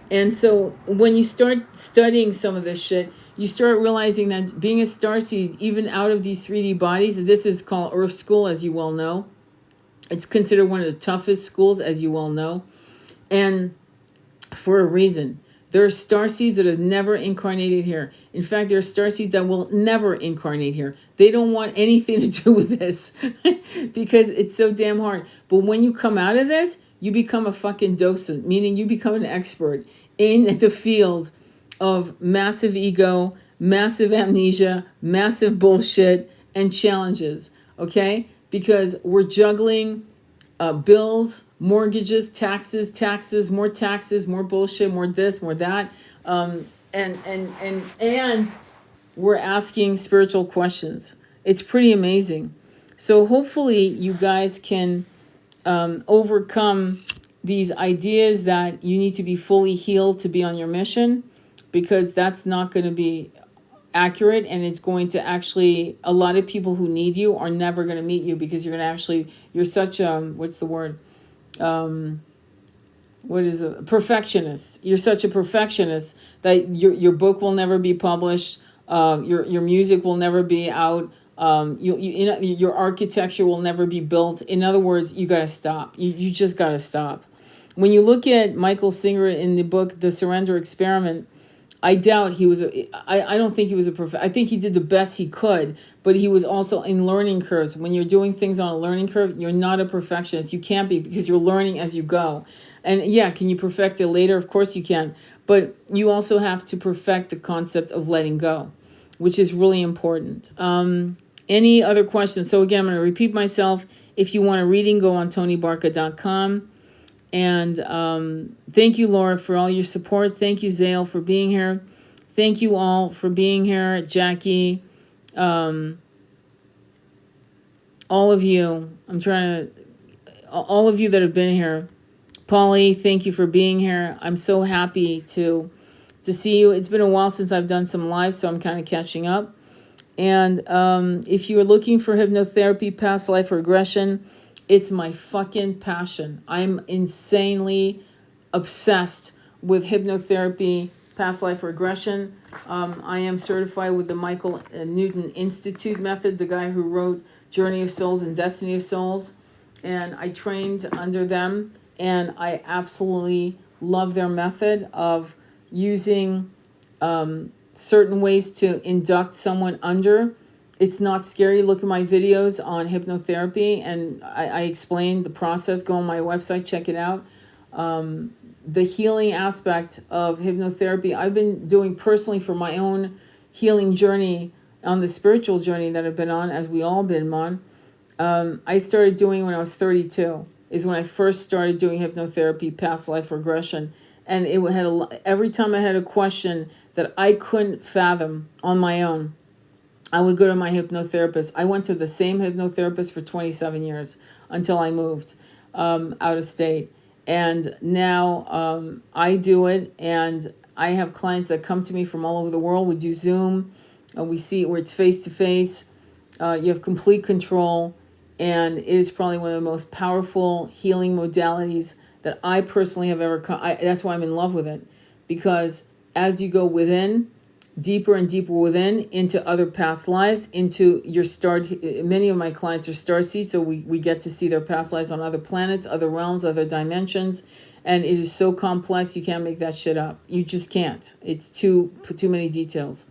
Speaker 1: And so when you start studying some of this shit, you start realizing that being a starseed, even out of these 3D bodies, this is called Earth School, as you well know. It's considered one of the toughest schools, as you well know. And for a reason. There are starseeds that have never incarnated here. In fact, there are starseeds that will never incarnate here. They don't want anything to do with this because it's so damn hard. But when you come out of this, you become a fucking docent, meaning you become an expert in the field of massive ego, massive amnesia, massive bullshit, and challenges, okay? Because we're juggling bills, mortgages, taxes, more bullshit, more this, more that, and we're asking spiritual questions. It's pretty amazing. So hopefully you guys can overcome these ideas that you need to be fully healed to be on your mission, because that's not going to be accurate, and it's going to actually, a lot of people who need you are never going to meet you because you're going to actually, you're such a, what's the word? What is a perfectionist? You're such a perfectionist that your book will never be published. Your music will never be out. Your architecture will never be built. In other words, you got to stop. You just got to stop. When you look at Michael Singer in the book, The Surrender Experiment, I doubt he was, I don't think he was a perfect, I think he did the best he could, but he was also in learning curves. When you're doing things on a learning curve, you're not a perfectionist. You can't be, because you're learning as you go. And yeah, can you perfect it later? Of course you can. But you also have to perfect the concept of letting go, which is really important. Any other questions? So again, I'm going to repeat myself. If you want a reading, go on tonybarca.com. And thank you, Laura, for all your support. Thank you, Zale, for being here. Thank you all for being here. Jackie, all of you. All of you that have been here. Polly, thank you for being here. I'm so happy to see you. It's been a while since I've done some live, so I'm kind of catching up. And if you are looking for hypnotherapy, past life regression, it's my fucking passion. I'm insanely obsessed with hypnotherapy, past life regression. I am certified with the Michael Newton Institute method, the guy who wrote Journey of Souls and Destiny of Souls. And I trained under them, and I absolutely love their method of using certain ways to induct someone under. It's not scary. Look at my videos on hypnotherapy, and I explain the process. Go on my website, check it out. The healing aspect of hypnotherapy I've been doing personally for my own healing journey, on the spiritual journey that I've been on, as we all been on. I started doing when I was 32, is when I first started doing hypnotherapy, past life regression. And it had every time I had a question that I couldn't fathom on my own, I would go to my hypnotherapist. I went to the same hypnotherapist for 27 years until I moved out of state. And now I do it, and I have clients that come to me from all over the world. We do Zoom. We see where it's face-to-face. You have complete control, and it is probably one of the most powerful healing modalities that I personally have ever come. That's why I'm in love with it, because as you go within, deeper and deeper within, into other past lives, into your many of my clients are starseeds, so we get to see their past lives on other planets, other realms, other dimensions, and it is so complex you can't make that shit up. You just can't. It's too many details.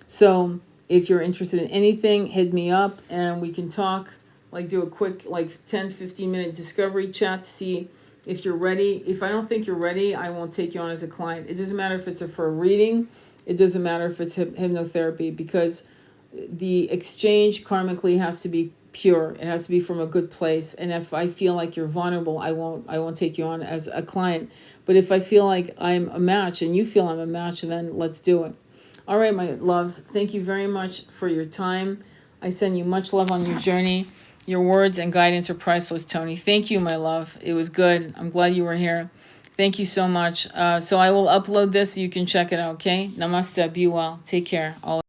Speaker 1: So if you're interested in anything, hit me up and we can talk, like do a quick 10-15 minute discovery chat to see if you're ready. If I don't think you're ready, I won't take you on as a client. It doesn't matter if it's for a reading. It doesn't matter if it's hypnotherapy, because the exchange karmically has to be pure. It has to be from a good place. And if I feel like you're vulnerable, I won't take you on as a client. But if I feel like I'm a match and you feel I'm a match, then let's do it. All right, my loves, thank you very much for your time. I send you much love on your journey. Your words and guidance are priceless, Tony. Thank you, my love. It was good. I'm glad you were here. Thank you so much. So I will upload this so you can check it out, okay? Namaste. Be well. Take care.